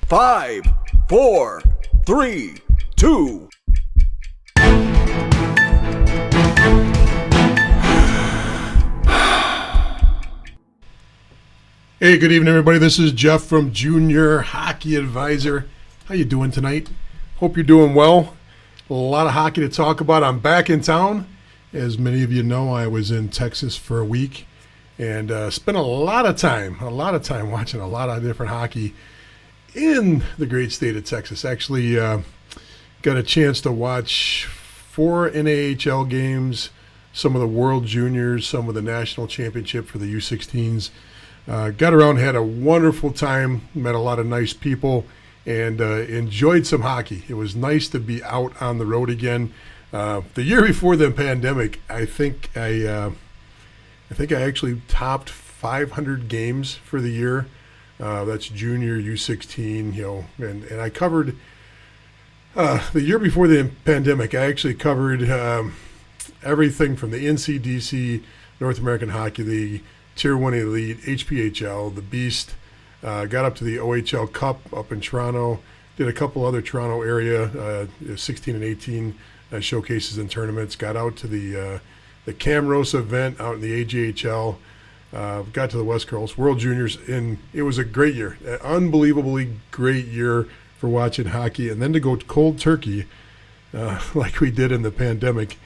5, 4, 3, 2. Hey, good evening, everybody. This is Jeff from Junior Hockey Advisor. How you doing tonight? Hope you're doing well. A lot of hockey to talk about. I'm back in town. As many of you know, I was in Texas for a week and spent a lot of time watching a lot of different hockey in the great state of Texas. Actually, got a chance to watch 4 NAHL games, some of the World Juniors, some of the National Championship for the U16s. Got around, had a wonderful time, met a lot of nice people, and enjoyed some hockey. It was nice to be out on the road again. The year before the pandemic, I think I actually topped 500 games for the year. That's junior, U16, and I covered the year before the pandemic. I actually covered everything from the NCDC, North American Hockey League, Tier 1 Elite, HPHL, the Beast, got up to the OHL Cup up in Toronto, did a couple other Toronto area, 16 and 18 showcases and tournaments, got out to the Camrose event out in the AJHL, got to the West Coast World Juniors, and it was a great year, an unbelievably great year for watching hockey, and then to go cold turkey like we did in the pandemic.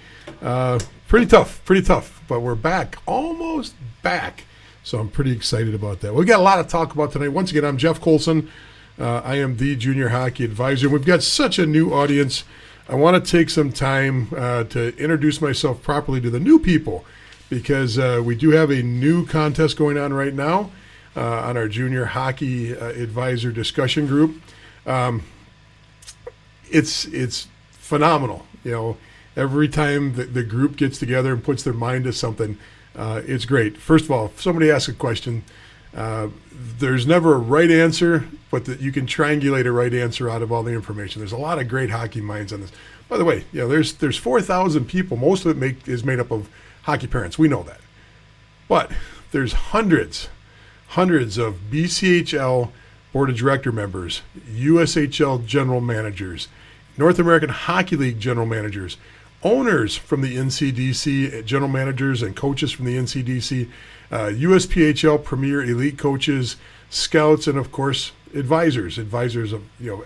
Pretty tough, but we're back, almost back. So I'm pretty excited about that. We've got a lot to talk about tonight. Once again, I'm Jeff Colson. I am the Junior Hockey Advisor. We've got such a new audience. I want to take some time to introduce myself properly to the new people because we do have a new contest going on right now on our Junior Hockey Advisor discussion group. It's phenomenal, Every time the group gets together and puts their mind to something, it's great. First of all, if somebody asks a question, there's never a right answer, but you can triangulate a right answer out of all the information. There's a lot of great hockey minds on this. By the way, there's 4,000 people. Most of it is made up of hockey parents. We know that. But there's hundreds of BCHL Board of Director members, USHL general managers, North American Hockey League general managers, owners from the NCDC, general managers and coaches from the NCDC, USPHL Premier Elite coaches, scouts, and of course advisors of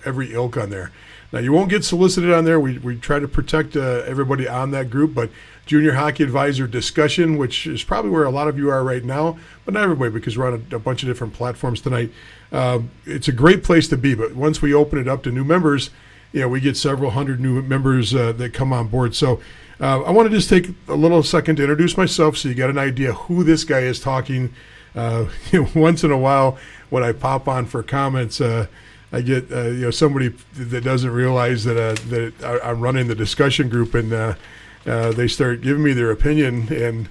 every ilk on there. Now you won't get solicited on there. We try to protect everybody on that group, but Junior Hockey Advisor discussion, which is probably where a lot of you are right now, but not everybody because we're on a bunch of different platforms tonight. It's a great place to be, but once we open it up to new members, we get several hundred new members that come on board. So I want to just take a little second to introduce myself so you got an idea who this guy is talking. Once in a while when I pop on for comments, I get somebody that doesn't realize that I'm running the discussion group, and they start giving me their opinion, and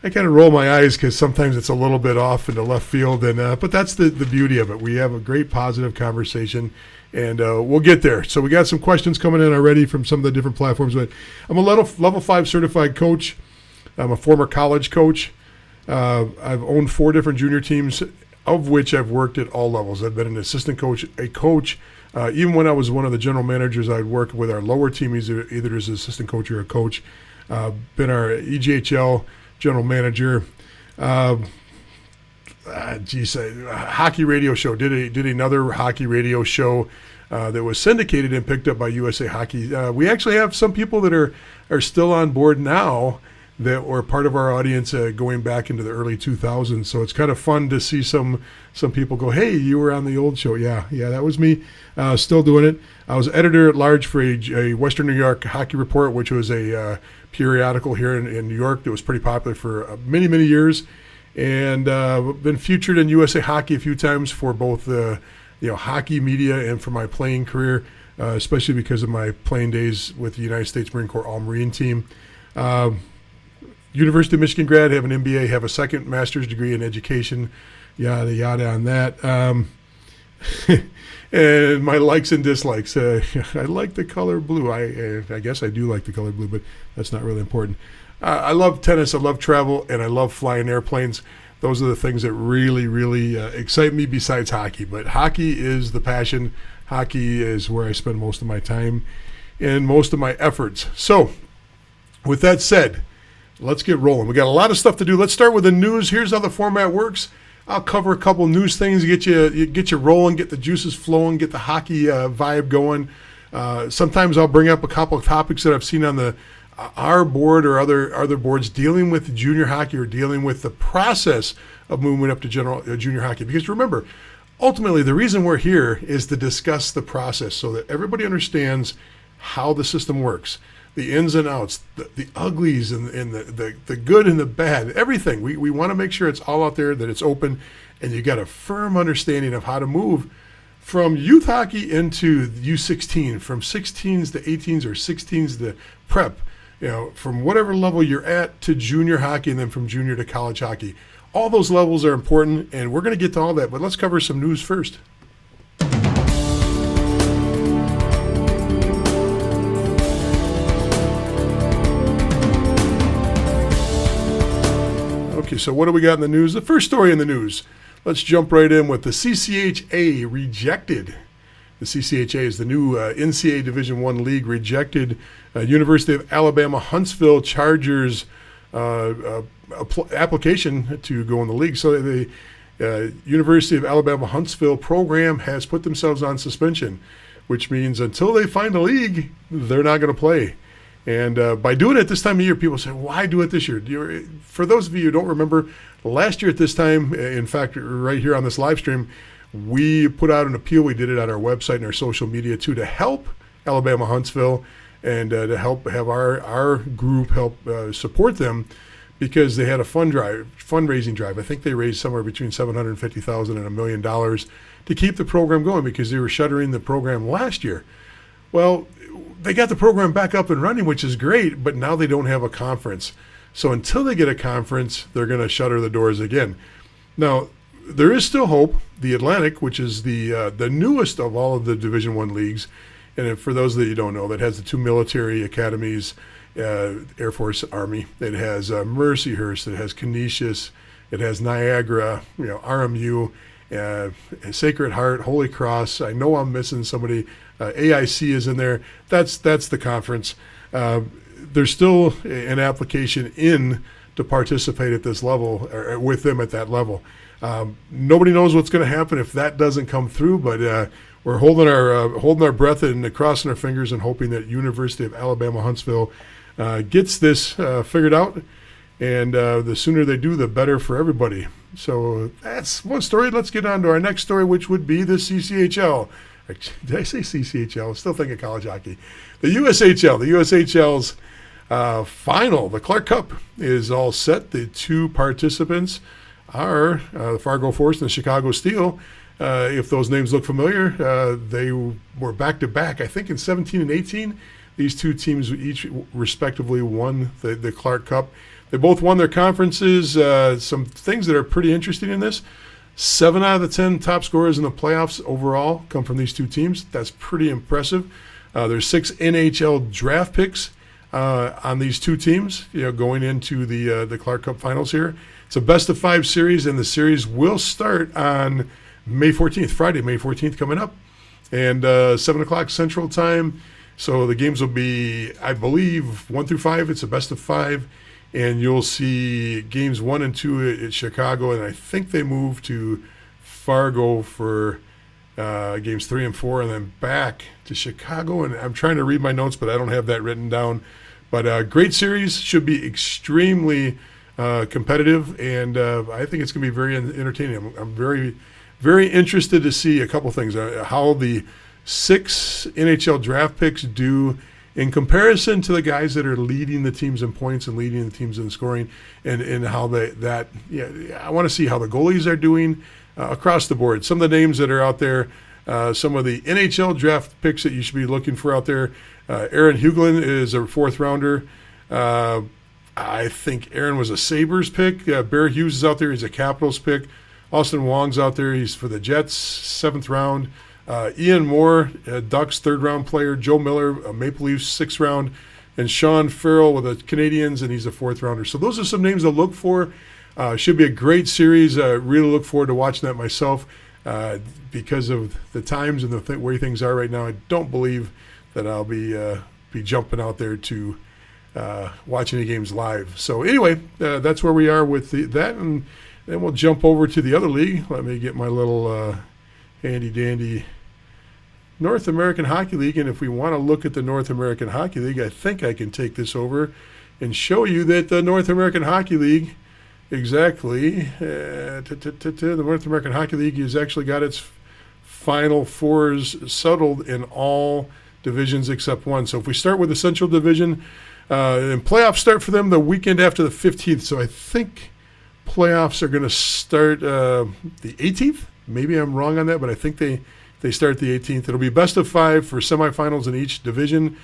I kind of roll my eyes because sometimes it's a little bit off into left field, and but that's the beauty of it. We have a great positive conversation, and we'll get there. So we got some questions coming in already from some of the different platforms. But I'm a level 5 certified coach. I'm a former college coach. I've owned 4 different junior teams, of which I've worked at all levels. I've been an assistant coach, a coach. Even when I was one of the general managers, I'd work with our lower team, either as an assistant coach or a coach. Been our EJHL general manager. Hockey radio show. Did another hockey radio show that was syndicated and picked up by USA Hockey. We actually have some people that are still on board now that were part of our audience going back into the early 2000s. So it's kind of fun to see some people go, hey, you were on the old show. Yeah, that was me. Still doing it. I was editor at large for a Western New York Hockey Report, which was a periodical here in New York that was pretty popular for many, many years. And been featured in USA Hockey a few times for both hockey media and for my playing career, especially because of my playing days with the United States Marine Corps All-Marine team. University of Michigan grad, have an MBA, have a second master's degree in education, yada, yada on that. And my likes and dislikes. I like the color blue. I guess I do like the color blue, but that's not really important. I love tennis, I love travel, and I love flying airplanes. those are the things that really, really excite me besides hockey. But hockey is the passion. Hockey is where I spend most of my time and most of my efforts. So, with that said, let's get rolling. We got a lot of stuff to do. Let's start with the news. Here's how the format works. I'll cover a couple news things, get you rolling, get the juices flowing, get the hockey vibe going. Sometimes I'll bring up a couple of topics that I've seen on our board or other boards dealing with junior hockey or dealing with the process of moving up to junior hockey. Because remember, ultimately the reason we're here is to discuss the process so that everybody understands how the system works. The ins and outs, the uglies and the good and the bad, everything. We want to make sure it's all out there, that it's open, and you got a firm understanding of how to move from youth hockey into U16, from 16s to 18s or 16s to prep, from whatever level you're at to junior hockey, and then from junior to college hockey. All those levels are important, and we're going to get to all that, but let's cover some news first. Okay, so what do we got in the news? The first story in the news. Let's jump right in with the CCHA rejected. The CCHA is the new NCAA Division I league, rejected University of Alabama Huntsville Chargers application to go in the league. So the University of Alabama Huntsville program has put themselves on suspension, which means until they find a league, they're not going to play. And by doing it this time of year, people say, why do it this year? For those of you who don't remember, last year at this time, in fact, right here on this live stream, we put out an appeal. We did it on our website and our social media too, to help Alabama Huntsville and to help have our group help support them, because they had a fundraising drive. I think they raised somewhere between $750,000 and $1 million to keep the program going, because they were shuttering the program last year. Well, they got the program back up and running, which is great, but now they don't have a conference. So until they get a conference, they're going to shutter the doors again. Now, there is still hope. The Atlantic, which is the newest of all of the Division I leagues, and for those that you don't know, that has the two military academies, Air Force, Army. It has Mercyhurst. It has Canisius. It has Niagara, RMU, Sacred Heart, Holy Cross. I know I'm missing somebody. AIC is in there. That's the conference. There's still an application in to participate at this level, or with them at that level. Nobody knows what's going to happen if that doesn't come through, but we're holding our breath and crossing our fingers and hoping that University of Alabama Huntsville gets this figured out. And the sooner they do, the better for everybody. So that's one story. Let's get on to our next story, which would be the CCHL. Did I say CCHL? I'm still thinking college hockey. The USHL. The USHL's final, the Clark Cup, is all set. The two participants are the Fargo Force and the Chicago Steel. If those names look familiar, they were back-to-back, I think in 17 and 18. These two teams each respectively won the Clark Cup. They both won their conferences. Some things that are pretty interesting in this: 7 out of the 10 top scorers in the playoffs overall come from these two teams. That's pretty impressive. There's 6 NHL draft picks on these two teams, going into the Clark Cup finals here. It's a best-of-5 series, and the series will start on May 14th, Friday, May 14th coming up, and 7 o'clock Central Time. So the games will be, I believe, 1 through 5. It's a best-of-5. And you'll see games 1 and 2 at Chicago, and I think they move to Fargo for games 3 and 4, and then back to Chicago. And I'm trying to read my notes, but I don't have that written down. But great series, should be extremely competitive, and I think it's going to be very entertaining. I'm very, very interested to see a couple things, how the 6 NHL draft picks do in comparison to the guys that are leading the teams in points and leading the teams in scoring, and how I want to see how the goalies are doing across the board. Some of the names that are out there, some of the NHL draft picks that you should be looking for out there. Aaron Huglin is a 4th rounder. I think Aaron was a Sabres pick. Bear Hughes is out there. He's a Capitals pick. Austin Wong's out there. He's for the Jets, 7th round. Ian Moore, Ducks 3rd round player. Joe Miller, Maple Leafs 6th round. And Sean Farrell with the Canadiens, and he's a 4th rounder. So those are some names to look for. Should be a great series. Really look forward to watching that myself. Because of the times and the way things are right now, I don't believe that I'll be jumping out there to watch any games live. So anyway, that's where we are with that, and then we'll jump over to the other league. Let me get my little handy-dandy North American Hockey League, and if we want to look at the North American Hockey League, I think I can take this over and show you that the North American Hockey League, exactly, the North American Hockey League has actually got its Final Fours settled in all divisions except one. So if we start with the Central Division, and playoffs start for them the weekend after the 15th. So I think playoffs are going to start the 18th. Maybe I'm wrong on that, but I think they start the 18th. It'll be best of 5 for semifinals in each division.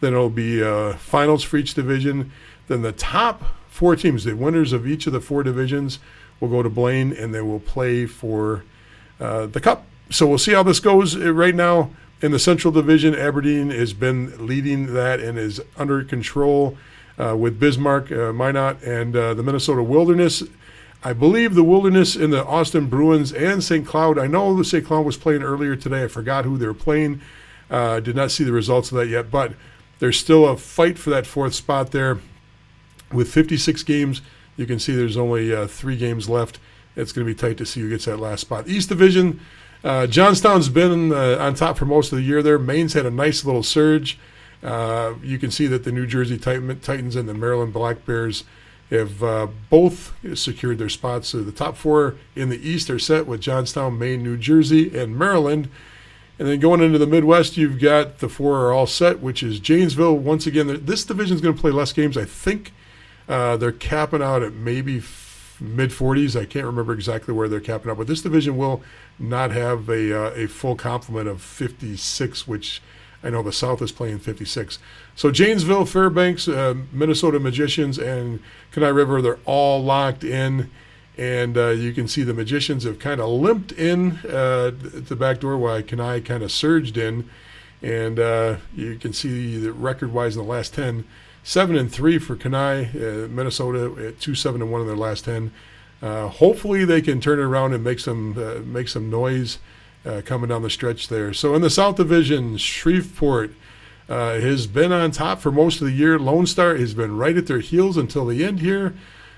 Then it'll be finals for each division. Then the top 4 teams, the winners of each of the 4 divisions, will go to Blaine, and they will play for the Cup. So we'll see how this goes. Right now in the Central Division, Aberdeen has been leading that and is under control with Bismarck, Minot, and the Minnesota Wilderness. I believe the Wilderness and the Austin Bruins and St. Cloud. I know the St. Cloud was playing earlier today. I forgot who they were playing. Did not see the results of that yet, but there's still a fight for that 4th spot there. With 56 games, you can see there's only 3 games left. It's going to be tight to see who gets that last spot. East Division, Johnstown's been on top for most of the year there. Maine's had a nice little surge. You can see that the New Jersey Titans and the Maryland Black Bears have both secured their spots. So the top 4 in the East are set with Johnstown, Maine, New Jersey, and Maryland. And then going into the Midwest, you've got the 4 are all set, which is Janesville. Once again, this division's going to play less games. I think they're capping out at maybe mid-40s. I can't remember exactly where they're capping out, but this division will not have a full complement of 56, which I know the South is playing 56. So Janesville, Fairbanks, Minnesota Magicians, and Kenai River, they're all locked in. And you can see the Magicians have kind of limped in the back door while Kenai kind of surged in. And you can see the record-wise in the last 10, 7-3 for Kenai, Minnesota at 2-7-1 in their last 10. Hopefully they can turn it around and make some noise coming down the stretch there. So in the South Division, Shreveport has been on top for most of the year. Lone Star has been right at their heels until the end here.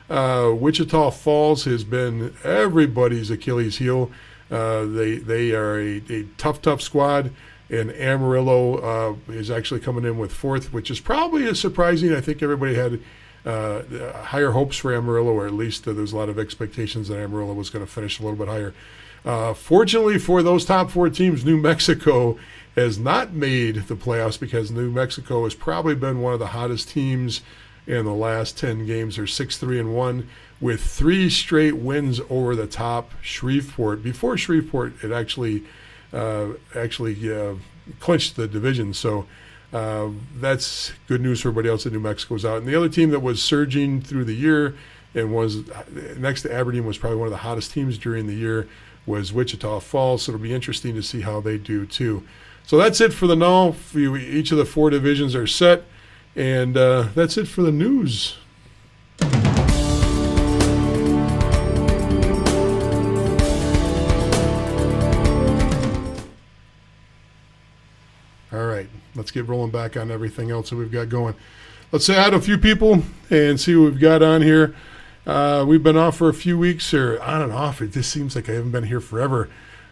Wichita Falls has been everybody's Achilles heel. They are a tough squad. And Amarillo is actually coming in with 4th, which is probably surprising. I think everybody had higher hopes for Amarillo, or at least there was a lot of expectations that Amarillo was going to finish a little bit higher. Fortunately for those top 4 teams, New Mexico has not made the playoffs because New Mexico has probably been one of the hottest teams in the last 10 games. They're 6-3-1 with 3 straight wins over the top Shreveport. Before Shreveport, it actually clinched the division. So that's good news for everybody else that New Mexico's out. And the other team that was surging through the year and was next to Aberdeen was probably one of the hottest teams during the year was Wichita Falls. So it'll be interesting to see how they do too. So that's it for the now. Each of the 4 divisions are set. And that's it for the news. All right, let's get rolling back on everything else that we've got going. Let's add a few people and see what we've got on here. We've been off for a few weeks, or on and off. It just seems like I haven't been here forever.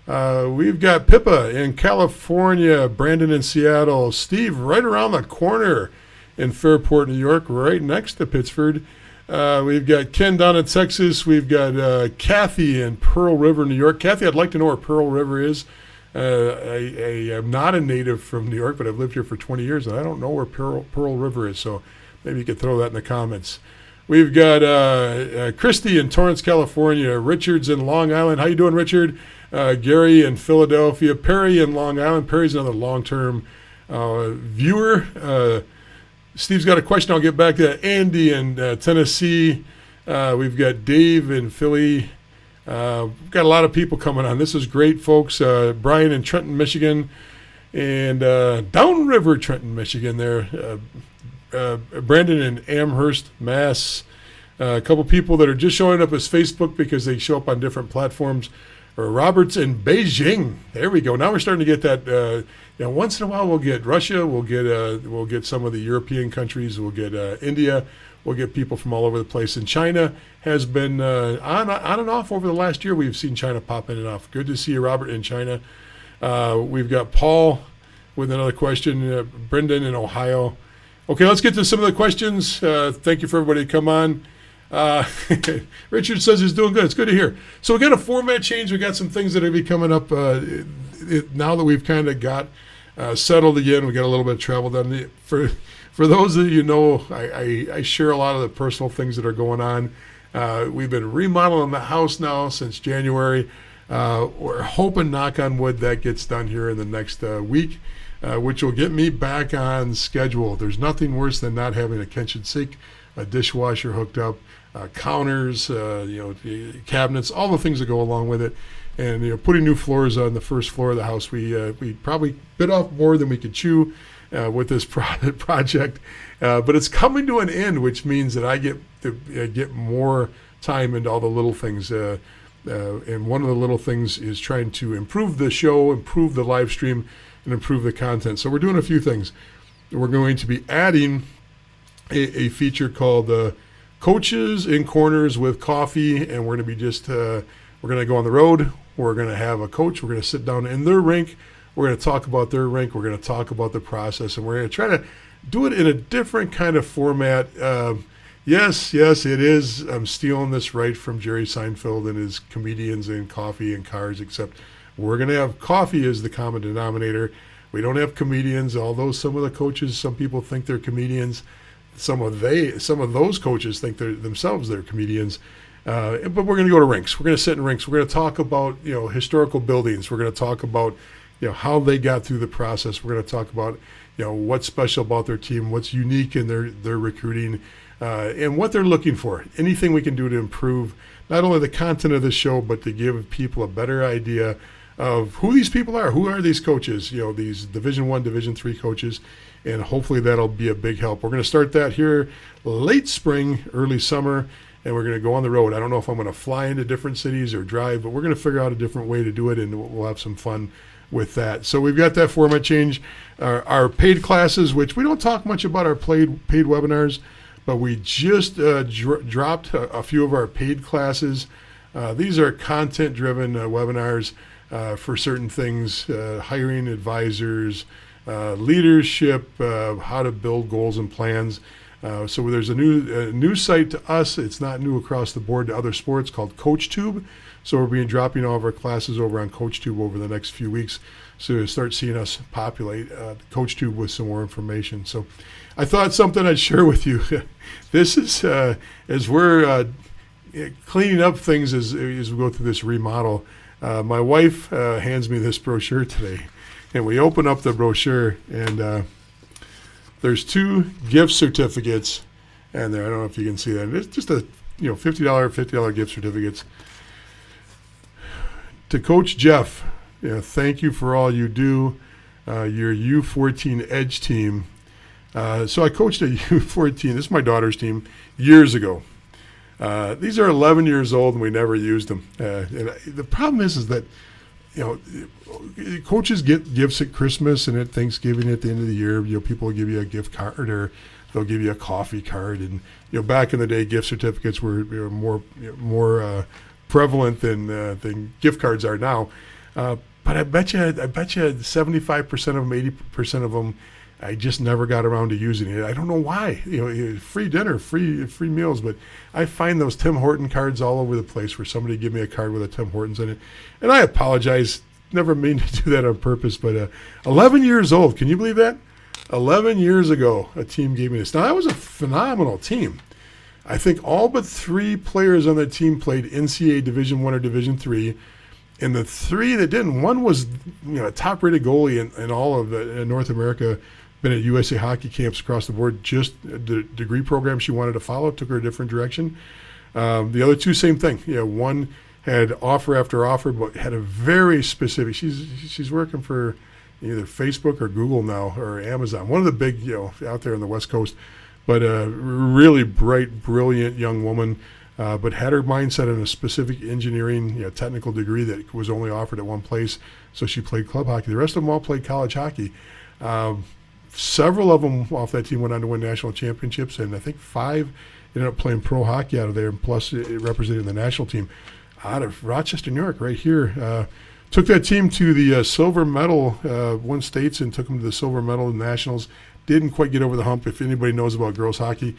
We've got Pippa in California, Brandon in Seattle, Steve right around the corner in Fairport, New York, right next to Pittsford. We've got Ken down in Texas. We've got Kathy in Pearl River, New York. Kathy, I'd like to know where Pearl River is. I am not a native from New York, but I've lived here for 20 years, and I don't know where Pearl River is, so maybe you could throw that in the comments. We've got Christy in Torrance, California. Richard's in Long Island. How you doing, Richard? Gary in Philadelphia. Perry in Long Island. Perry's another long-term viewer. Steve's got a question. I'll get back to that. Andy in Tennessee. We've got Dave in Philly. We've got a lot of people coming on. This is great, folks. Brian in Trenton, Michigan, and downriver Trenton, Michigan there. Brandon in Amherst, Mass. A couple people that are just showing up as Facebook because they show up on different platforms. Or Robert's in Beijing. There we go. Now we're starting to get that. Once in a while we'll get Russia. We'll get some of the European countries. We'll get India. We'll get people from all over the place. And China has been on and off over the last year. We've seen China pop in and off. Good to see you, Robert, in China. We've got Paul with another question. Brendan in Ohio. Okay, let's get to some of the questions. Thank you for everybody to come on. Richard says he's doing good. It's good to hear. So we got a format change. We got some things that are be coming up now that we've kind of got settled again. We got a little bit of travel done. For those of you know, I share a lot of the personal things that are going on. We've been remodeling the house now since January. We're hoping, knock on wood, that gets done here in the next week, which will get me back on schedule. There's nothing worse than not having a kitchen sink, a dishwasher hooked up, counters, cabinets, all the things that go along with it. And putting new floors on the first floor of the house, we probably bit off more than we could chew with this project. But it's coming to an end, which means that I get to get more time into all the little things. And one of the little things is trying to improve the show, improve the live stream, and improve the content. So we're doing a few things. We're going to be adding a feature called Coaches in Corners with Coffee, and we're going to be we're going to go on the road. We're going to have a coach. We're going to sit down in their rink. We're going to talk about their rink. We're going to talk about the process, and we're going to try to do it in a different kind of format. Yes, it is. I'm stealing this right from Jerry Seinfeld and his comedians and coffee and cars, except we're going to have coffee as the common denominator. We don't have comedians, although some of the coaches, some people think they're comedians. Some of those coaches think they're comedians. But we're going to go to rinks. We're going to sit in rinks. We're going to talk about historical buildings. We're going to talk about how they got through the process. We're going to talk about what's special about their team, what's unique in their recruiting, and what they're looking for. Anything we can do to improve not only the content of the show, but to give people a better idea of who these people are. Who are these coaches? These Division I, Division III coaches. And hopefully that'll be a big help. We're going to start that here late spring, early summer, and we're going to go on the road. I don't know if I'm going to fly into different cities or drive, but we're going to figure out a different way to do it, and we'll have some fun with that. So we've got that format change. Our paid classes, which we don't talk much about our paid webinars, but we just dropped a few of our paid classes. These are content-driven webinars for certain things, hiring advisors, leadership, how to build goals and plans. So there's a new site to us. It's not new across the board to other sports, called CoachTube. So we'll be dropping all of our classes over on CoachTube over the next few weeks. So you'll start seeing us populate CoachTube with some more information. So I thought something I'd share with you. This is as we're cleaning up things as we go through this remodel. My wife hands me this brochure today. And we open up the brochure, and there's 2 gift certificates, and there, I don't know if you can see that. It's just a $50 gift certificates to Coach Jeff. Thank you for all you do. Your U14 Edge team. So I coached a U14. This is my daughter's team years ago. These are 11 years old, and we never used them. And the problem is that coaches get gifts at Christmas and at Thanksgiving at the end of the year. People will give you a gift card, or they'll give you a coffee card. And back in the day, gift certificates were more prevalent than gift cards are now. But I bet you 75% of them, 80% of them, I just never got around to using it. I don't know why. Free dinner, free meals, but I find those Tim Horton cards all over the place where somebody give me a card with a Tim Hortons in it. And I apologize, never mean to do that on purpose, but 11 years old, can you believe that? 11 years ago, a team gave me this. Now, that was a phenomenal team. I think all but 3 players on that team played NCAA Division I or Division III. And the 3 that didn't, one was a top-rated goalie in all of North America, been at USA hockey camps across the board, just the degree program she wanted to follow, took her a different direction. The other 2, same thing. One had offer after offer, but had a very specific, she's working for either Facebook or Google now, or Amazon, one of the big, out there on the West Coast. but a really bright, brilliant young woman, but had her mindset in a specific engineering, technical degree that was only offered at one place. So she played club hockey. The rest of them all played college hockey. Several of them off that team went on to win national championships, and I think 5 ended up playing pro hockey out of there, and plus it represented the national team out of Rochester, New York, right here. Took that team to the silver medal, won states and took them to the silver medal in nationals. Didn't quite get over the hump. If anybody knows about girls hockey,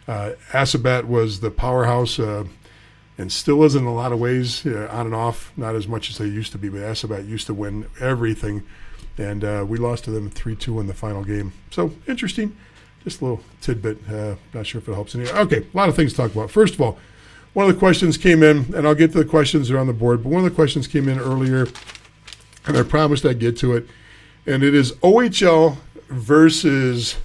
Asabat was the powerhouse and still is in a lot of ways, on and off, not as much as they used to be, but Asabat used to win everything. And we lost to them 3-2 in the final game. So interesting. Just a little tidbit. Not sure if it helps any. Okay, a lot of things to talk about. First of all, one of the questions came in, and I'll get to the questions that are on the board, but one of the questions came in earlier, and I promised I'd get to it. And it is OHL versus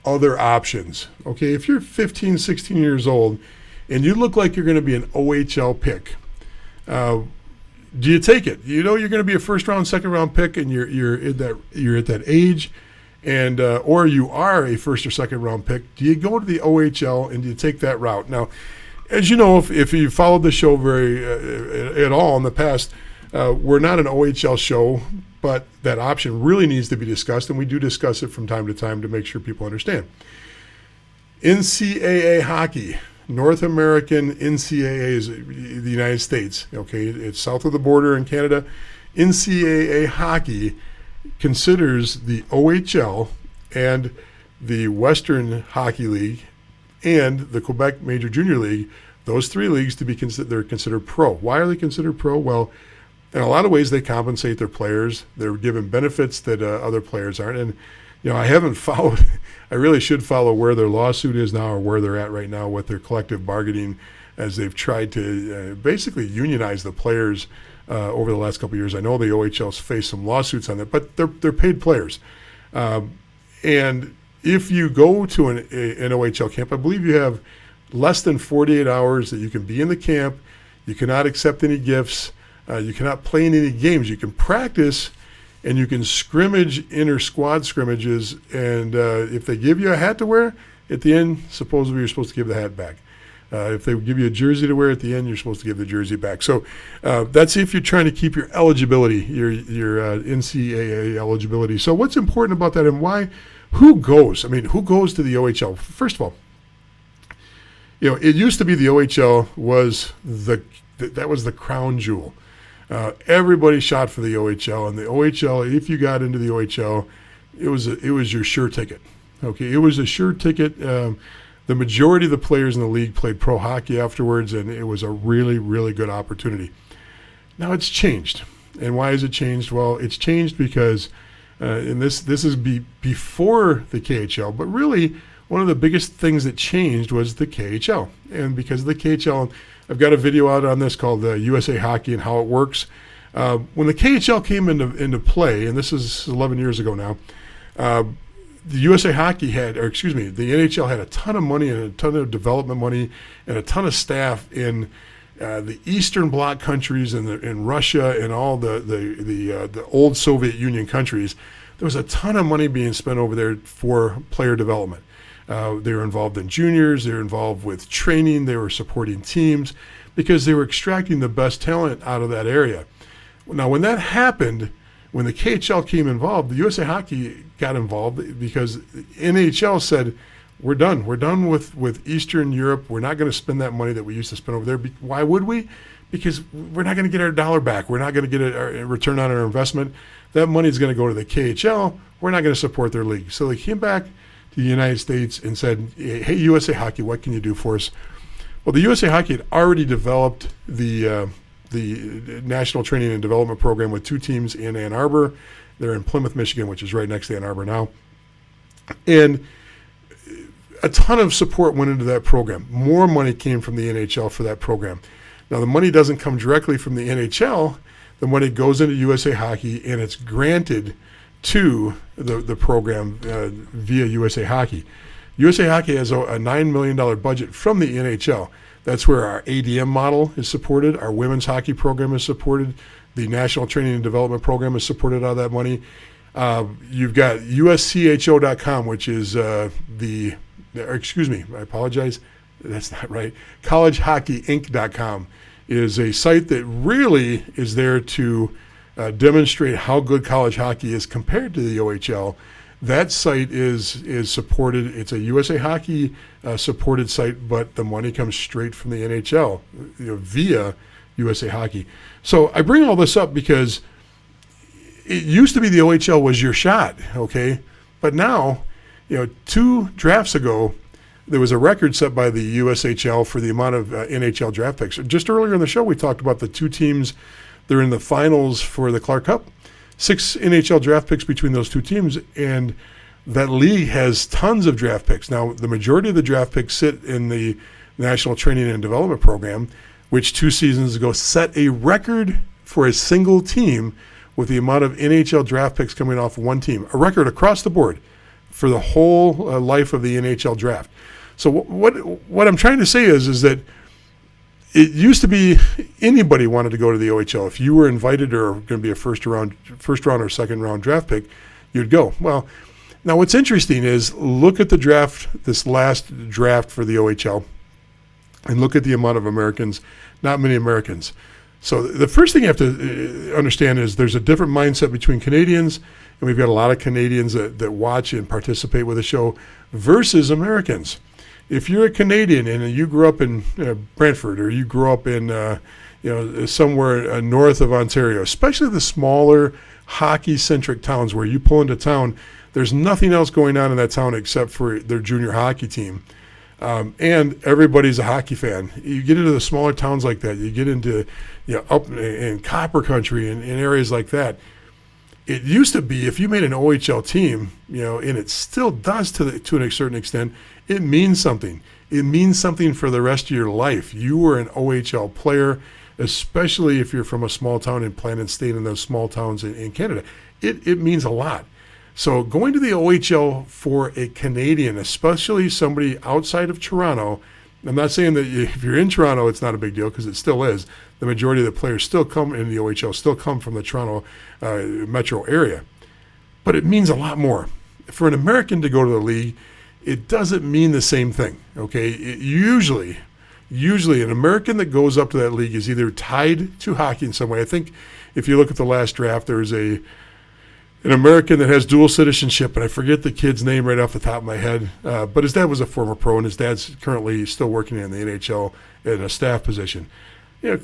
other options. Okay, if you're 15, 16 years old, and you look like you're going to be an OHL pick, do you take it? You know you're going to be a first round, second round pick, and you're at that age, and or you are a first or second round pick. Do you go to the OHL and do you take that route? Now, as you know, if you followed the show very at all in the past, we're not an OHL show, but that option really needs to be discussed, and we do discuss it from time to time to make sure people understand. NCAA hockey. North American NCAA is the United States. Okay, it's south of the border in Canada. NCAA hockey considers the OHL and the Western Hockey League and the Quebec Major Junior League, those 3 leagues, to be they're considered pro. Why are they considered pro? Well, in a lot of ways, they compensate their players. They're given benefits that other players aren't. And I haven't followed. I really should follow where their lawsuit is now, or where they're at right now with their collective bargaining, as they've tried to basically unionize the players over the last couple of years. I know the OHL's faced some lawsuits on that, but they're paid players. And if you go to an OHL camp, I believe you have less than 48 hours that you can be in the camp. You cannot accept any gifts. You cannot play in any games. You can practice, and you can scrimmage inter-squad scrimmages, and if they give you a hat to wear, at the end, supposedly you're supposed to give the hat back. If they give you a jersey to wear, at the end, you're supposed to give the jersey back. So that's if you're trying to keep your eligibility, your NCAA eligibility. So what's important about that, and why? Who goes? I mean, who goes to the OHL? First of all, it used to be the OHL was that was the crown jewel. Everybody shot for the OHL, and the OHL, if you got into the OHL, it was your sure ticket. Okay, it was a sure ticket. The majority of the players in the league played pro hockey afterwards, and it was a really, really good opportunity. Now it's changed. And why has it changed? Well, it's changed because, and this is before the KHL, but really one of the biggest things that changed was the KHL. And because of the KHL, I've got a video out on this called USA Hockey and how it works. When the KHL came into play, and this is 11 years ago now, the USA Hockey the NHL had a ton of money and a ton of development money and a ton of staff in the Eastern Bloc countries and in Russia and all the old Soviet Union countries. There was a ton of money being spent over there for player development. They were involved in juniors. They were involved with training. They were supporting teams because they were extracting the best talent out of that area. Now, when that happened, when the KHL came involved, the USA Hockey got involved because NHL said, we're done. We're done with Eastern Europe. We're not going to spend that money that we used to spend over there. Why would we? Because we're not going to get our dollar back. We're not going to get a return on our investment. That money is going to go to the KHL. We're not going to support their league. So they came back to the United States and said, hey, USA Hockey, what can you do for us? Well, the USA Hockey had already developed the National Training and Development Program with 2 teams in Ann Arbor. They're in Plymouth, Michigan, which is right next to Ann Arbor now. And a ton of support went into that program. More money came from the NHL for that program. Now, the money doesn't come directly from the NHL. The money goes into USA Hockey, and it's granted to the program via USA Hockey. USA Hockey has a $9 million budget from the NHL. That's where our ADM model is supported. Our women's hockey program is supported. The National Training and Development Program is supported out of that money. You've got USCHO.com, which is the excuse me, I apologize. That's not right. CollegeHockeyInc.com is a site that really is there to demonstrate how good college hockey is compared to the OHL. That site is supported. It's a USA Hockey supported site, but the money comes straight from the NHL, via USA Hockey. So I bring all this up because it used to be the OHL was your shot, okay? But now, 2 drafts ago, there was a record set by the USHL for the amount of NHL draft picks. Just earlier in the show, we talked about the 2 teams that are in the finals for the Clark Cup. 6 NHL draft picks between those 2 teams, and that league has tons of draft picks. Now, the majority of the draft picks sit in the National Training and Development Program, which 2 seasons ago set a record for a single team with the amount of NHL draft picks coming off one team, a record across the board for the whole life of the NHL draft. So what I'm trying to say is that it used to be anybody wanted to go to the OHL. If you were invited or going to be a first round or second round draft pick, you'd go. Well, now what's interesting is look at the draft, this last draft for the OHL, and look at the amount of Americans, not many Americans. So the first thing you have to understand is there's a different mindset between Canadians, and we've got a lot of Canadians that watch and participate with the show, versus Americans. If you're a Canadian and you grew up in Brantford, or you grew up in somewhere north of Ontario, especially the smaller hockey-centric towns where you pull into town, there's nothing else going on in that town except for their junior hockey team. And everybody's a hockey fan. You get into the smaller towns like that, you get into up in Copper Country and areas like that. It used to be if you made an OHL team, and it still does to a certain extent, it means something. It means something for the rest of your life. You were an OHL player, especially if you're from a small town and plan on staying in those small towns in Canada. It means a lot. So going to the OHL for a Canadian, especially somebody outside of Toronto, I'm not saying that if you're in Toronto, it's not a big deal, because it still is. The majority of the players still come in the OHL, still come from the Toronto metro area. But it means a lot more. For an American to go to the league, it doesn't mean the same thing, okay? Usually an American that goes up to that league is either tied to hockey in some way. I think if you look at the last draft, there's an American that has dual citizenship, and I forget the kid's name right off the top of my head, but his dad was a former pro, and his dad's currently still working in the NHL in a staff position.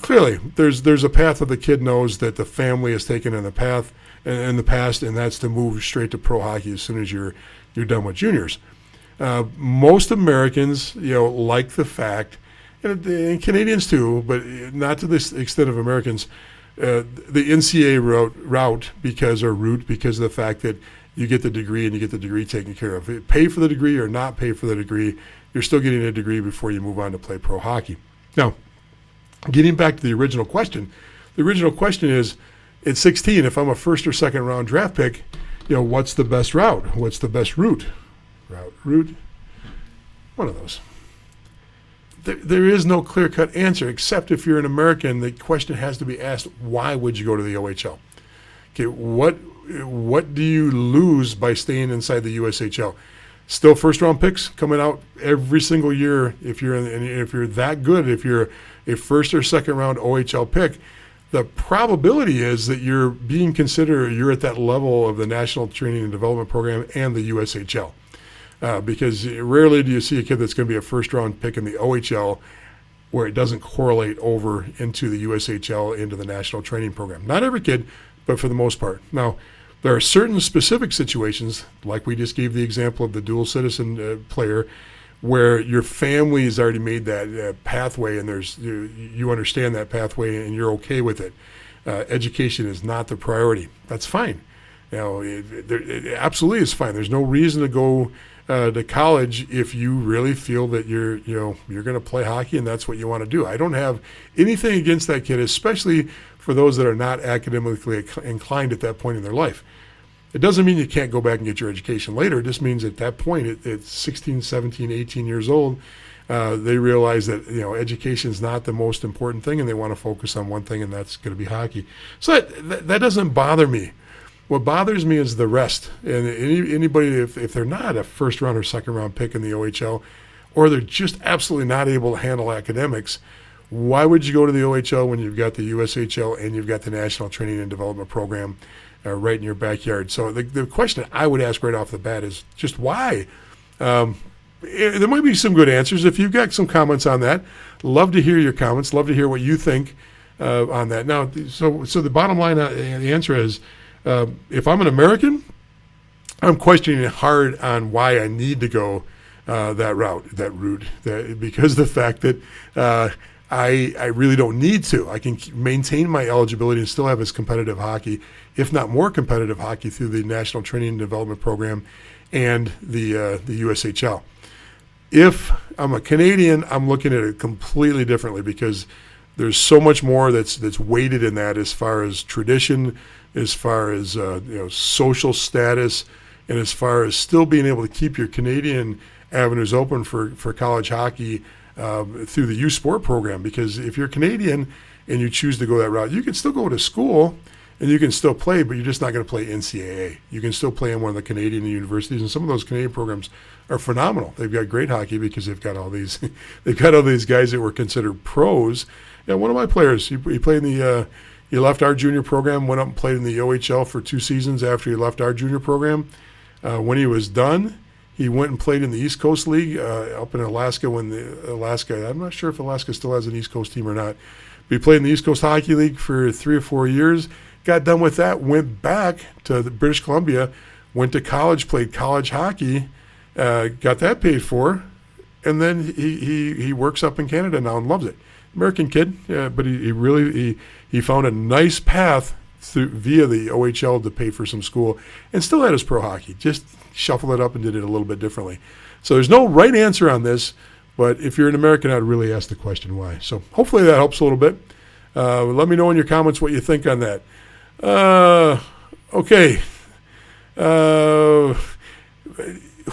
Clearly, there's a path that the kid knows that the family has taken in the past, and that's to move straight to pro hockey as soon as you're done with juniors. Most Americans, like the fact, and Canadians too, but not to this extent of Americans, the NCAA route because of the fact that you get the degree and you get the degree taken care of. Pay for the degree or not pay for the degree, you're still getting a degree before you move on to play pro hockey. Now, getting back to the original question is, at 16, if I'm a first or second round draft pick, what's the best route? What's the best route? Route? One of those. There is no clear-cut answer, except if you're an American, the question has to be asked, why would you go to the OHL? Okay, what do you lose by staying inside the USHL? Still first-round picks coming out every single year. If you're that good, if you're a first or second-round OHL pick, the probability is that you're being considered, you're at that level of the National Training and Development Program and the USHL. Because rarely do you see a kid that's going to be a first-round pick in the OHL where it doesn't correlate over into the USHL, into the National Training Program. Not every kid, but for the most part. Now, there are certain specific situations, like we just gave the example of the dual citizen player, where your family has already made that pathway, and you understand that pathway and you're okay with it. Education is not the priority. That's fine. It absolutely is fine. There's no reason to go to college if you really feel that you're going to play hockey and that's what you want to do. I don't have anything against that kid, especially for those that are not academically inclined at that point in their life. It doesn't mean you can't go back and get your education later. It just means at that point, at 16, 17, 18 years old, they realize that education is not the most important thing, and they want to focus on one thing, and that's going to be hockey. So that doesn't bother me. What bothers me is the rest. And anybody, if they're not a first round or second round pick in the OHL, or they're just absolutely not able to handle academics, why would you go to the OHL when you've got the USHL and you've got the National Training and Development Program right in your backyard? So the question I would ask right off the bat is just why? There might be some good answers. If you've got some comments on that, love to hear your comments. Love to hear what you think on that. Now, so the bottom line, the answer is, if I'm an American, I'm questioning hard on why I need to go that route, because of the fact that I really don't need to. I can maintain my eligibility and still have as competitive hockey, if not more competitive hockey, through the National Training and Development Program and the USHL. If I'm a Canadian, I'm looking at it completely differently, because there's so much more that's weighted in that, as far as tradition, as far as social status, and as far as still being able to keep your Canadian avenues open for college hockey through the U Sport program. Because if you're Canadian and you choose to go that route, you can still go to school and you can still play, but you're just not going to play NCAA. You can still play in one of the Canadian universities, and some of those Canadian programs are phenomenal. They've got great hockey because they've got all these guys that were considered pros. And one of my players, he played in the he left our junior program, went up and played in the OHL for 2 seasons after he left our junior program. When he was done, he went and played in the East Coast League up in Alaska. I'm not sure if Alaska still has an East Coast team or not. But he played in the East Coast Hockey League for 3 or 4 years. Got done with that, went back to British Columbia, went to college, played college hockey, got that paid for, and then he works up in Canada now and loves it. American kid, but he found a nice path via the OHL to pay for some school, and still had his pro hockey. Just shuffled it up and did it a little bit differently. So there's no right answer on this, but if you're an American, I'd really ask the question why. So hopefully that helps a little bit. Let me know in your comments what you think on that. Okay.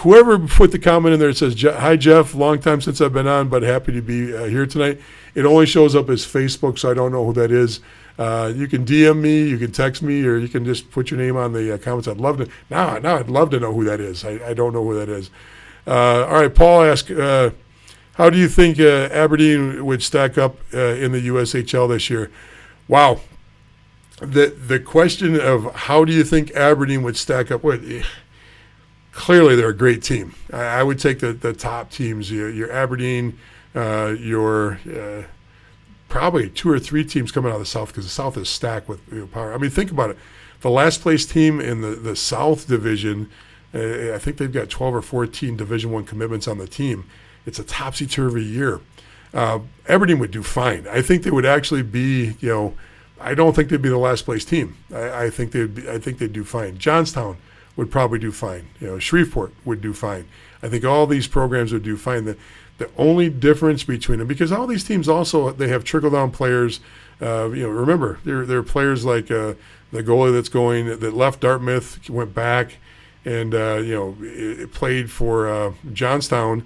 Whoever put the comment in there, it says, "Hi, Jeff. Long time since I've been on, but happy to be here tonight." It only shows up as Facebook, so I don't know who that is. You can DM me, you can text me, or you can just put your name on the comments. I'd love to. Now I'd love to know who that is. I don't know who that is. All right, Paul asked, how do you think Aberdeen would stack up in the USHL this year? Wow. The question of how do you think Aberdeen would stack up, clearly they're a great team. I would take the top teams, your Aberdeen, your probably 2 or 3 teams coming out of the South, because the South is stacked with power. I mean, think about it. The last place team in the South Division, I think they've got 12 or 14 Division I commitments on the team. It's a topsy-turvy year. Aberdeen would do fine. I think they would actually be, I don't think they'd be the last place team. I think they'd do fine. Johnstown would probably do fine. Shreveport would do fine. I think all these programs would do fine. The only difference between them, because all these teams also, they have trickle-down players. Remember, there are players like the goalie that left Dartmouth, went back, and played for Johnstown,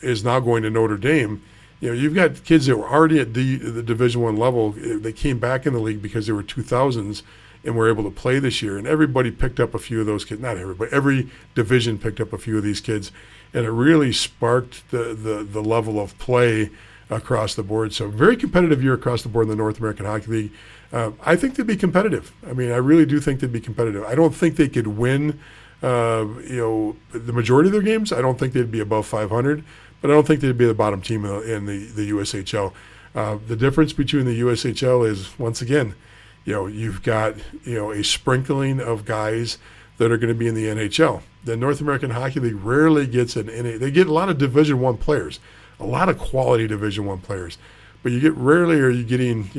is now going to Notre Dame. You've got kids that were already at the Division I level. They came back in the league because they were 2000s and were able to play this year. And everybody picked up a few of those kids. Not everybody. Every division picked up a few of these kids. And it really sparked the level of play across the board. So very competitive year across the board in the North American Hockey League. I think they'd be competitive. I mean, I really do think they'd be competitive. I don't think they could win the majority of their games. I don't think they'd be above 500. But I don't think they'd be the bottom team in the USHL. The difference between the USHL is, once again, you've got a sprinkling of guys that are going to be in the NHL. The North American Hockey League rarely gets they get a lot of Division I players, a lot of quality Division I players, but rarely are you getting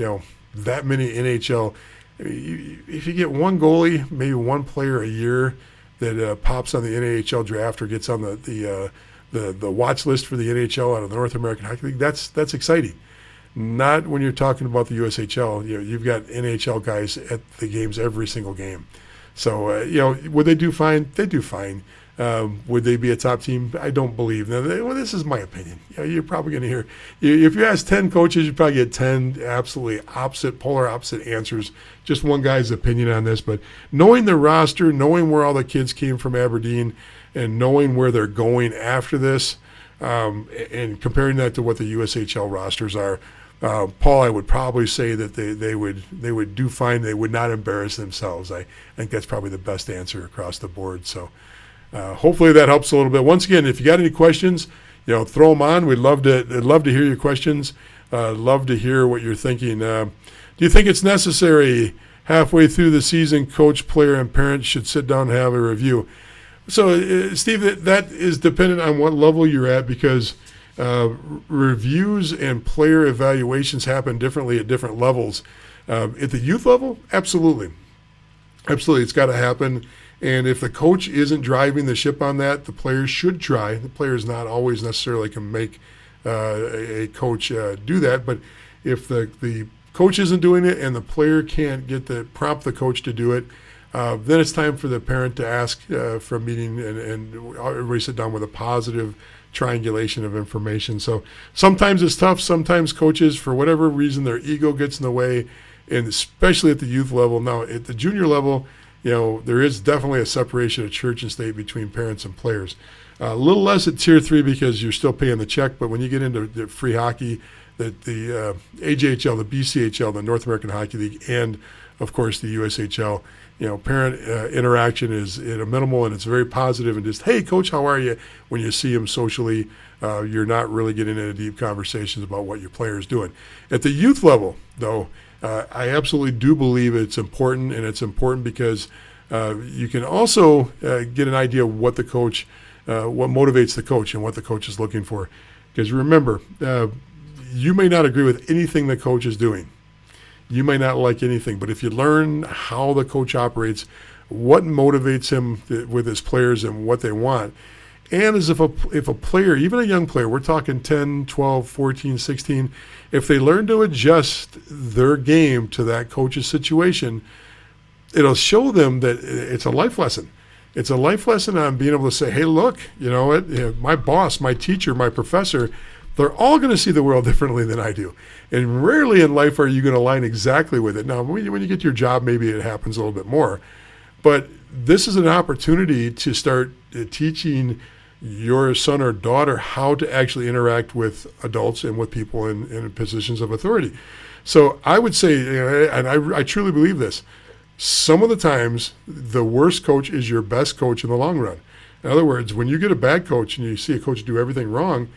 that many NHL. If you get one goalie, maybe one player a year that pops on the NHL draft or gets on the watch list for the NHL out of the North American Hockey League, that's exciting. Not when you're talking about the USHL. You've got NHL guys at the games every single game. So, would they do fine? They do fine. Would they be a top team? I don't believe. Now, well, this is my opinion. You're probably going to hear, if you ask 10 coaches, you probably get 10 absolutely polar opposite answers. Just one guy's opinion on this. But knowing the roster, knowing where all the kids came from Aberdeen, and knowing where they're going after this, and comparing that to what the USHL rosters are, Paul, I would probably say that they would do fine. They would not embarrass themselves. I think that's probably the best answer across the board. So hopefully that helps a little bit. Once again, if you got any questions, throw them on. I'd love to hear your questions. Love to hear what you're thinking. Do you think it's necessary halfway through the season, coach, player, and parents should sit down and have a review? So, Steve, that is dependent on what level you're at, because reviews and player evaluations happen differently at different levels. At the youth level, absolutely. Absolutely, it's got to happen. And if the coach isn't driving the ship on that, the players should try. The players not always necessarily can make a coach do that. But if the coach isn't doing it and the player can't prompt the coach to do it, then it's time for the parent to ask for a meeting and everybody sit down with a positive triangulation of information. So sometimes it's tough. Sometimes coaches, for whatever reason, their ego gets in the way, and especially at the youth level. Now, at the junior level, there is definitely a separation of church and state between parents and players. A little less at Tier 3 because you're still paying the check, but when you get into the free hockey, the AJHL, the BCHL, the North American Hockey League, and, of course, the USHL, parent interaction is at a minimal, and it's very positive, and just, hey, coach, how are you? When you see him socially, you're not really getting into deep conversations about what your player is doing. At the youth level, though, I absolutely do believe it's important, and it's important because you can also get an idea of what the coach, what motivates the coach and what the coach is looking for. Because remember, you may not agree with anything the coach is doing. You may not like anything, but if you learn how the coach operates, what motivates him with his players and what they want, and as if a player, even a young player, we're talking 10, 12, 14, 16, if they learn to adjust their game to that coach's situation, it'll show them that it's a life lesson. It's a life lesson on being able to say, hey, look, my boss, my teacher, my professor, they're all going to see the world differently than I do. And rarely in life are you going to align exactly with it. Now, when you get to your job, maybe it happens a little bit more. But this is an opportunity to start teaching your son or daughter how to actually interact with adults and with people in positions of authority. So I would say, and I truly believe this, some of the times the worst coach is your best coach in the long run. In other words, when you get a bad coach and you see a coach do everything wrong,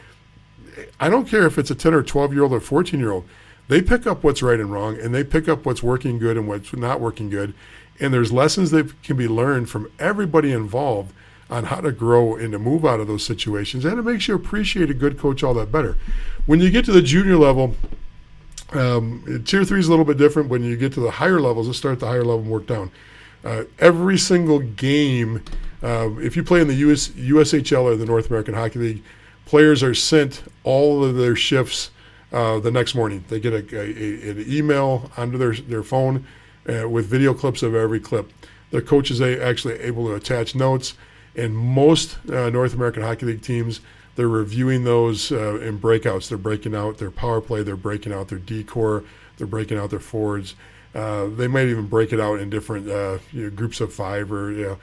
I don't care if it's a 10 or 12-year-old or 14-year-old. They pick up what's right and wrong, and they pick up what's working good and what's not working good. And there's lessons that can be learned from everybody involved on how to grow and to move out of those situations. And it makes you appreciate a good coach all that better. When you get to the junior level, Tier 3 is a little bit different. When you get to the higher levels, let's start at the higher level and work down. Every single game, if you play in the USHL or the North American Hockey League, players are sent all of their shifts the next morning. They get an email onto their phone with video clips of every clip. Their coach is actually able to attach notes, and most North American Hockey League teams, they're reviewing those in breakouts. They're breaking out their power play, they're breaking out their D-core, they're breaking out their forwards. They might even break it out in different groups of 5, or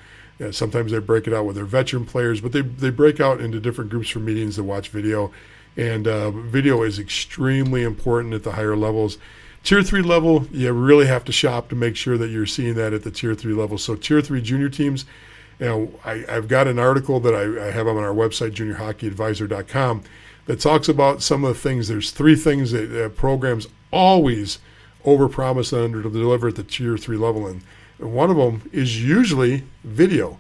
sometimes they break it out with their veteran players, but they break out into different groups for meetings to watch video. And video is extremely important at the higher levels. Tier 3 level, you really have to shop to make sure that you're seeing that at the Tier 3 level. So Tier 3 junior teams, I've got an article that I have on our website, juniorhockeyadvisor.com, that talks about some of the things. There's 3 things that programs always overpromise and under-deliver at the Tier 3 level. And one of them is usually video,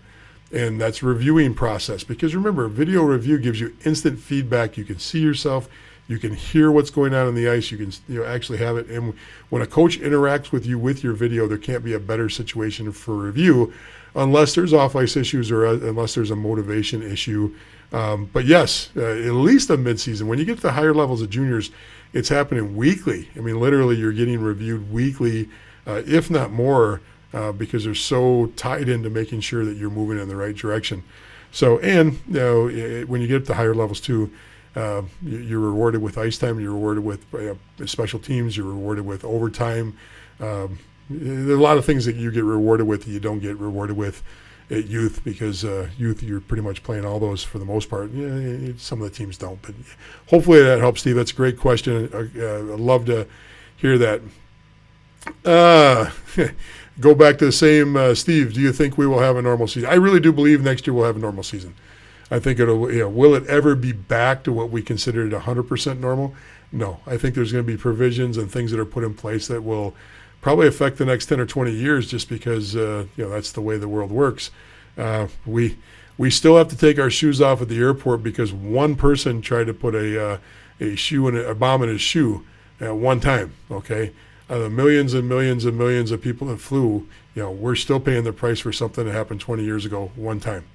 and that's reviewing process. Because remember, video review gives you instant feedback. You can see yourself. You can hear what's going on the ice. You can actually have it. And when a coach interacts with you with your video, there can't be a better situation for review unless there's off-ice issues or unless there's a motivation issue. But yes, at least a midseason. When you get to the higher levels of juniors, it's happening weekly. I mean, literally, you're getting reviewed weekly, if not more, because they're so tied into making sure that you're moving in the right direction. So, and when you get to higher levels too, you're rewarded with ice time. You're rewarded with special teams. You're rewarded with overtime. There are a lot of things that you get rewarded with that you don't get rewarded with at youth, because youth, you're pretty much playing all those for the most part. Yeah, some of the teams don't, but hopefully that helps, Steve. That's a great question. I'd love to hear that. Go back to the same, Steve, do you think we will have a normal season? I really do believe next year we'll have a normal season. I think will it ever be back to what we considered 100% normal? No. I think there's going to be provisions and things that are put in place that will probably affect the next 10 or 20 years, just because that's the way the world works. We still have to take our shoes off at the airport because one person tried to put a bomb in his shoe at one time. Okay, the millions and millions and millions of people that flew, we're still paying the price for something that happened 20 years ago one time.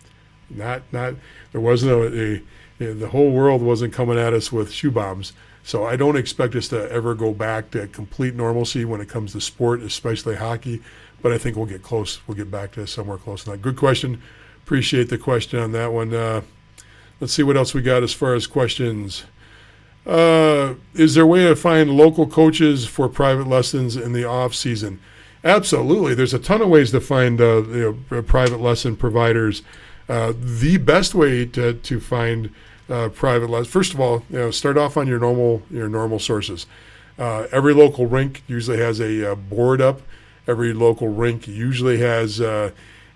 Not there wasn't the whole world wasn't coming at us with shoe bombs. So I don't expect us to ever go back to complete normalcy when it comes to sport, especially hockey. But I think we'll get close. We'll get back to somewhere close to that. Good question. Appreciate the question on that one. Let's see what else we got as far as questions. Is there a way to find local coaches for private lessons in the off season? Absolutely. There's a ton of ways to find private lesson providers. The best way to find private lessons, first of all, start off on your normal sources. Every local rink usually has a board up. Every local rink usually has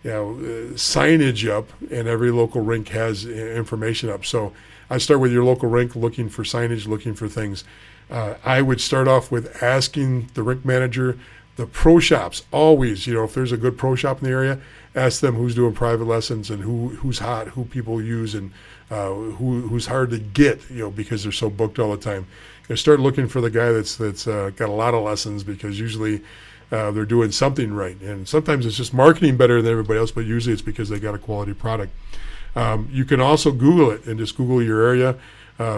signage up, and every local rink has information up. So I start with your local rink, looking for signage, looking for things. I would start off with asking the rink manager. The pro shops, always, if there's a good pro shop in the area, ask them who's doing private lessons and who's hot, who people use, and who's hard to get, because they're so booked all the time. Start looking for the guy that's got a lot of lessons, because usually they're doing something right. And sometimes it's just marketing better than everybody else, but usually it's because they got a quality product. You can also Google it and just Google your area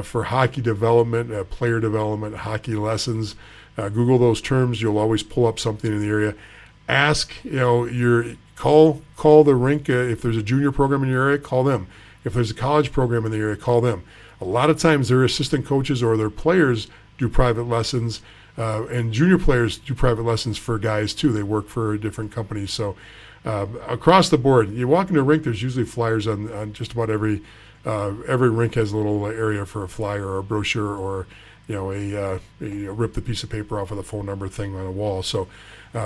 for hockey development, player development, hockey lessons. Google those terms. You'll always pull up something in the area. Ask, call the rink. If there's a junior program in your area, call them. If there's a college program in the area, call them. A lot of times their assistant coaches or their players do private lessons, and junior players do private lessons for guys too. They work for different companies. So across the board, you walk into a rink, there's usually flyers on just about every rink has a little area for a flyer or a brochure, or rip the piece of paper off of the phone number thing on a wall. So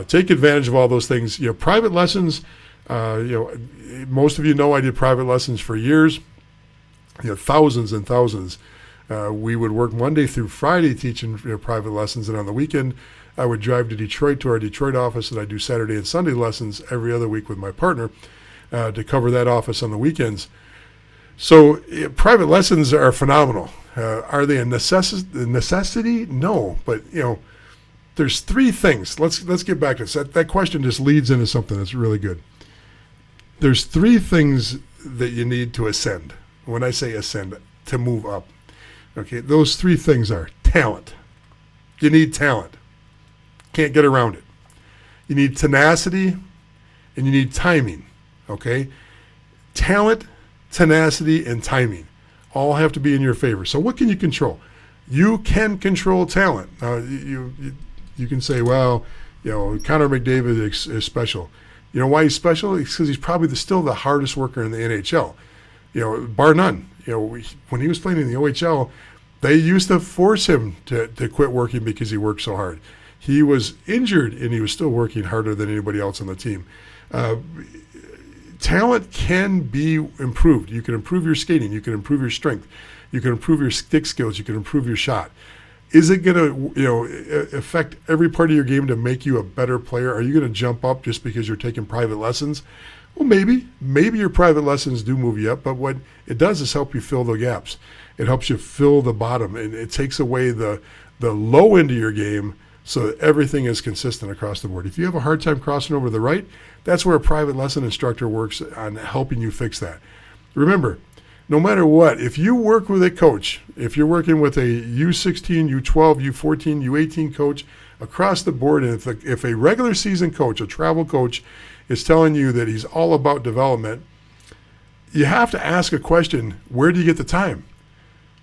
take advantage of all those things. Private lessons, most of I did private lessons for years, thousands and thousands. We would work Monday through Friday teaching private lessons, and on the weekend I would drive to Detroit, to our Detroit office, and I do Saturday and Sunday lessons every other week with my partner to cover that office on the weekends. So private lessons are phenomenal. Are they a necessity? No, but there's three things. Let's get back to this. That question just leads into something that's really good. There's three things that you need to ascend. When I say ascend, to move up. Okay, those three things are talent. You need talent. Can't get around it. You need tenacity, and you need timing. Okay, talent, tenacity, and timing all have to be in your favor. So what can you control? You can control talent. Now, you can say, well, Connor McDavid is special. You know why he's special? It's because he's probably still the hardest worker in the NHL. Bar none. When he was playing in the OHL, they used to force him to quit working because he worked so hard. He was injured, and he was still working harder than anybody else on the team. Talent can be improved. You can improve your skating. You can improve your strength. You can improve your stick skills. You can improve your shot. Is it going to affect every part of your game to make you a better player? Are you going to jump up just because you're taking private lessons? Well, maybe. Maybe your private lessons do move you up, but what it does is help you fill the gaps. It helps you fill the bottom, and it takes away the low end of your game so that everything is consistent across the board. If you have a hard time crossing over to the right, that's where a private lesson instructor works on helping you fix that. Remember, no matter what, if you work with a coach, if you're working with a U16, U12, U14, U18 coach across the board, and if a regular season coach, a travel coach, is telling you that he's all about development, you have to ask a question, where do you get the time?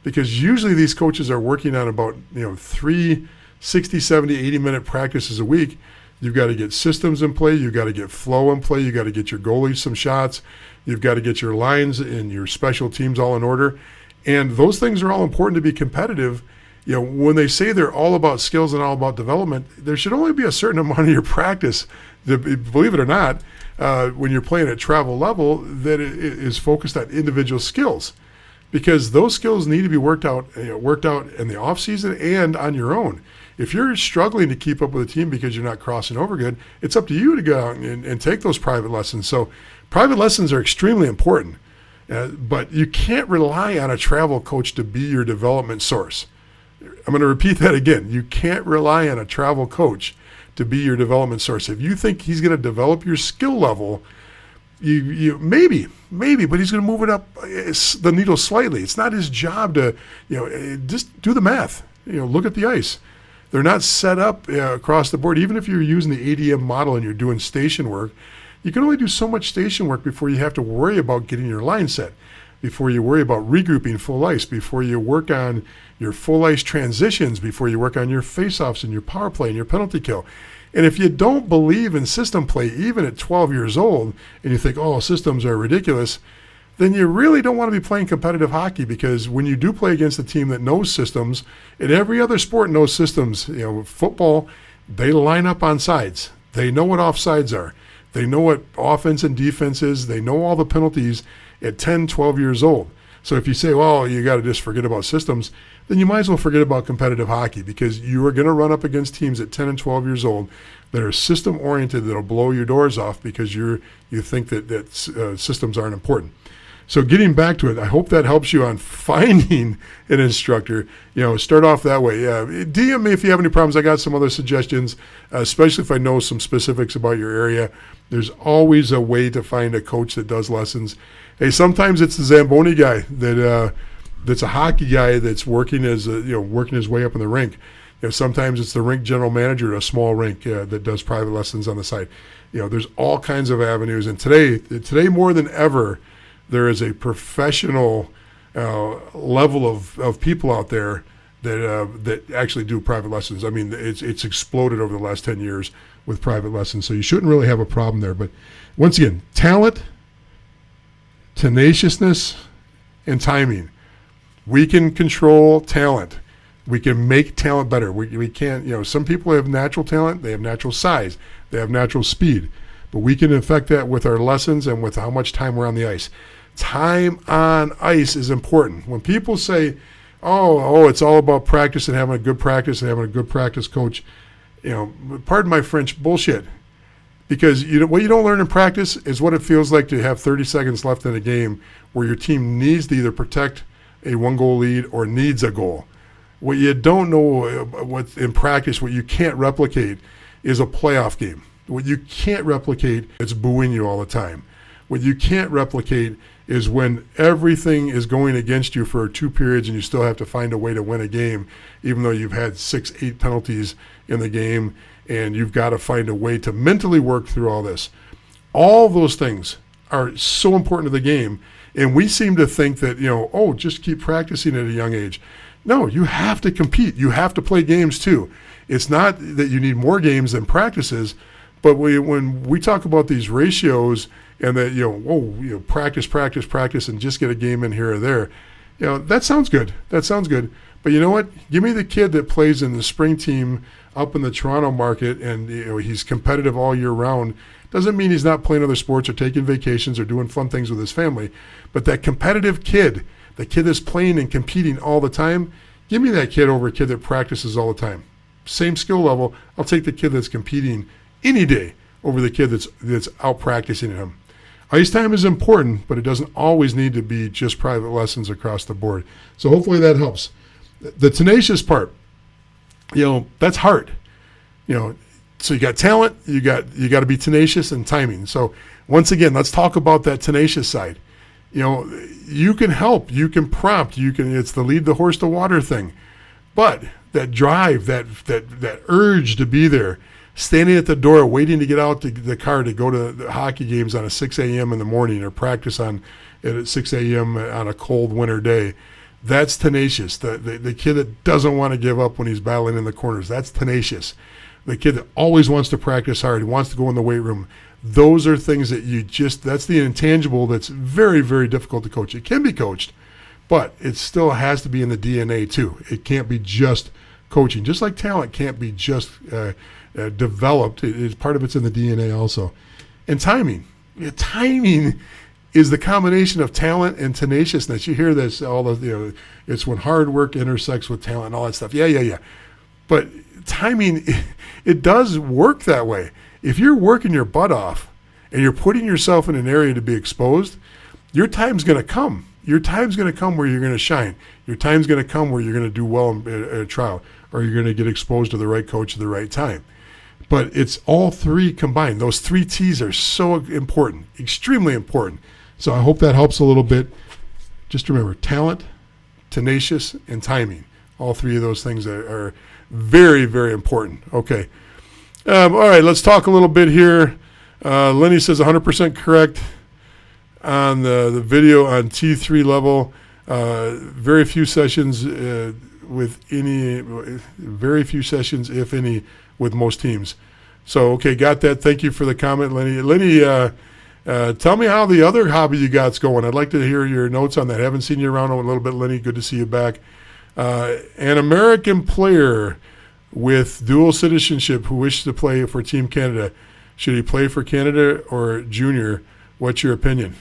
Because usually these coaches are working on about 3 60, 70, 80-minute practices a week. You've got to get systems in play. You've got to get flow in play. You've got to get your goalies some shots. You've got to get your lines and your special teams all in order. And those things are all important to be competitive. When they say they're all about skills and all about development, there should only be a certain amount of your practice, believe it or not, when you're playing at travel level, that it is focused on individual skills. Because those skills need to be worked out in the off season and on your own. If you're struggling to keep up with a team because you're not crossing over good, it's up to you to go out and take those private lessons. So private lessons are extremely important, but you can't rely on a travel coach to be your development source. I'm going to repeat that again. You can't rely on a travel coach to be your development source. If you think he's going to develop your skill level, you maybe, but he's going to move it up the needle slightly. It's not his job to, just do the math. Look at the ice. They're not set up across the board. Even if you're using the ADM model and you're doing station work, you can only do so much station work before you have to worry about getting your line set, before you worry about regrouping full ice, before you work on your full ice transitions, before you work on your faceoffs and your power play and your penalty kill. And if you don't believe in system play, even at 12 years old, and you think, oh, systems are ridiculous, then you really don't want to be playing competitive hockey, because when you do play against a team that knows systems, and every other sport knows systems, football, they line up on sides. They know what offsides are. They know what offense and defense is. They know all the penalties at 10, 12 years old. So if you say, well, you got to just forget about systems, then you might as well forget about competitive hockey, because you are going to run up against teams at 10 and 12 years old that are system-oriented, that'll blow your doors off because you think that systems aren't important. So getting back to it, I hope that helps you on finding an instructor. Start off that way. DM me if you have any problems. I got some other suggestions, especially if I know some specifics about your area. There's always a way to find a coach that does lessons. Hey, sometimes it's the Zamboni guy that's a hockey guy that's working working his way up in the rink. Sometimes it's the rink general manager at a small rink that does private lessons on the side. There's all kinds of avenues, and today more than ever, there is a professional level of people out there that actually do private lessons. I mean, it's exploded over the last 10 years with private lessons, so you shouldn't really have a problem there. But once again, talent, tenaciousness, and timing. We can control talent. We can make talent better. We can't, some people have natural talent, they have natural size, they have natural speed, but we can affect that with our lessons and with how much time we're on the ice. Time on ice is important. When people say, oh, it's all about practice and having a good practice and having a good practice coach, pardon my French, bullshit. Because what you don't learn in practice is what it feels like to have 30 seconds left in a game where your team needs to either protect a 1-goal lead or needs a goal. What you don't know what in practice, what you can't replicate is a playoff game. What you can't replicate is booing you all the time. What you can't replicate is when everything is going against you for 2 periods and you still have to find a way to win a game, even though you've had 6, 8 penalties in the game, and you've got to find a way to mentally work through all this. All those things are so important to the game, and we seem to think that, just keep practicing at a young age. No, you have to compete. You have to play games too. It's not that you need more games than practices, but when we talk about these ratios and that, practice, and just get a game in here or there, that sounds good. That sounds good. But you know what? Give me the kid that plays in the spring team up in the Toronto market and he's competitive all year round. Doesn't mean he's not playing other sports or taking vacations or doing fun things with his family. But that competitive kid, the kid that's playing and competing all the time, give me that kid over a kid that practices all the time. Same skill level, I'll take the kid that's competing any day over the kid that's out practicing him. Ice time is important, but it doesn't always need to be just private lessons across the board. So hopefully that helps. The tenacious part, that's hard. So you got talent, you got to be tenacious and timing. So once again, let's talk about that tenacious side. You can help, you can prompt, it's the lead the horse to water thing. But that drive, that urge to be there, standing at the door waiting to get out the car to go to the hockey games on a 6 a.m. in the morning or practice at 6 a.m. on a cold winter day. That's tenacious. The kid that doesn't want to give up when he's battling in the corners, that's tenacious. The kid that always wants to practice hard, he wants to go in the weight room. Those are things that that's the intangible that's very, very difficult to coach. It can be coached, but it still has to be in the DNA too. It can't be just coaching. Just like talent can't be just developed. Part of it's in the DNA also. And timing. Timing is the combination of talent and tenaciousness. You hear this, it's when hard work intersects with talent and all that stuff. Yeah. But timing, it does work that way. If you're working your butt off and you're putting yourself in an area to be exposed, your time's going to come. Your time's going to come where you're going to shine. Your time's going to come where you're going to do well in a trial, or you're going to get exposed to the right coach at the right time. But it's all three combined. Those 3 T's are so important, extremely important. So I hope that helps a little bit. Just remember, talent, tenacious, and timing. All 3 of those things are very, very important. Okay. All right, let's talk a little bit here. Lenny says 100% correct on the video on T3 level. Very few sessions, if any, with most teams. So, okay, got that. Thank you for the comment, Lenny. Lenny, tell me how the other hobby you got's going. I'd like to hear your notes on that. Haven't seen you around a little bit, Lenny. Good to see you back. An American player with dual citizenship who wishes to play for Team Canada, should he play for Canada or junior? What's your opinion?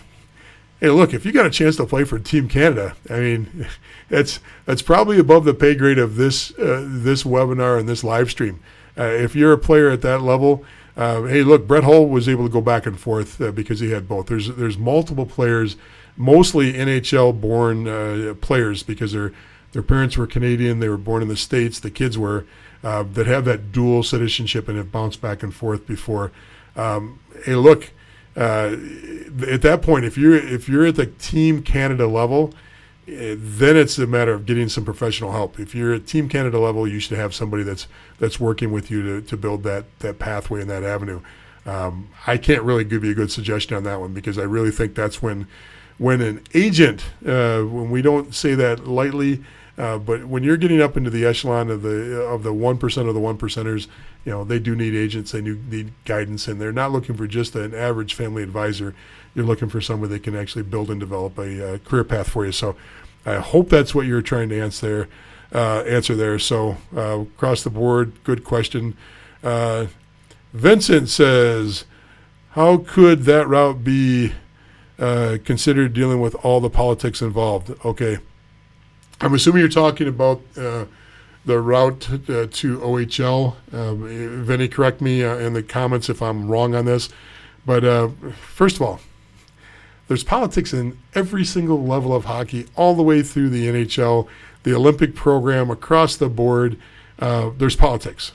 Hey, look, if you got a chance to play for Team Canada, I mean, that's probably above the pay grade of this webinar and this live stream. If you're a player at that level, hey, look, Brett Hull was able to go back and forth because he had both. There's multiple players, mostly NHL-born players because their parents were Canadian, they were born in the States, the kids were, that have that dual citizenship and have bounced back and forth before. Hey, look, at that point, if you're at the Team Canada level, then it's a matter of getting some professional help. If you're at Team Canada level, you should have somebody that's working with you to build that pathway and that avenue. I can't really give you a good suggestion on that one because I really think that's when an agent, when we don't say that lightly, but when you're getting up into the echelon of the 1% of the 1%ers, they do need agents, they need guidance, and they're not looking for just an average family advisor. You're looking for somebody that can actually build and develop a career path for you. So I hope that's what you're trying to answer there. So across the board, good question. Vincent says, how could that route be considered dealing with all the politics involved? Okay. I'm assuming you're talking about the route to OHL. Vinny, correct me in the comments if I'm wrong on this. But first of all, there's politics in every single level of hockey, all the way through the NHL, the Olympic program, across the board. There's politics.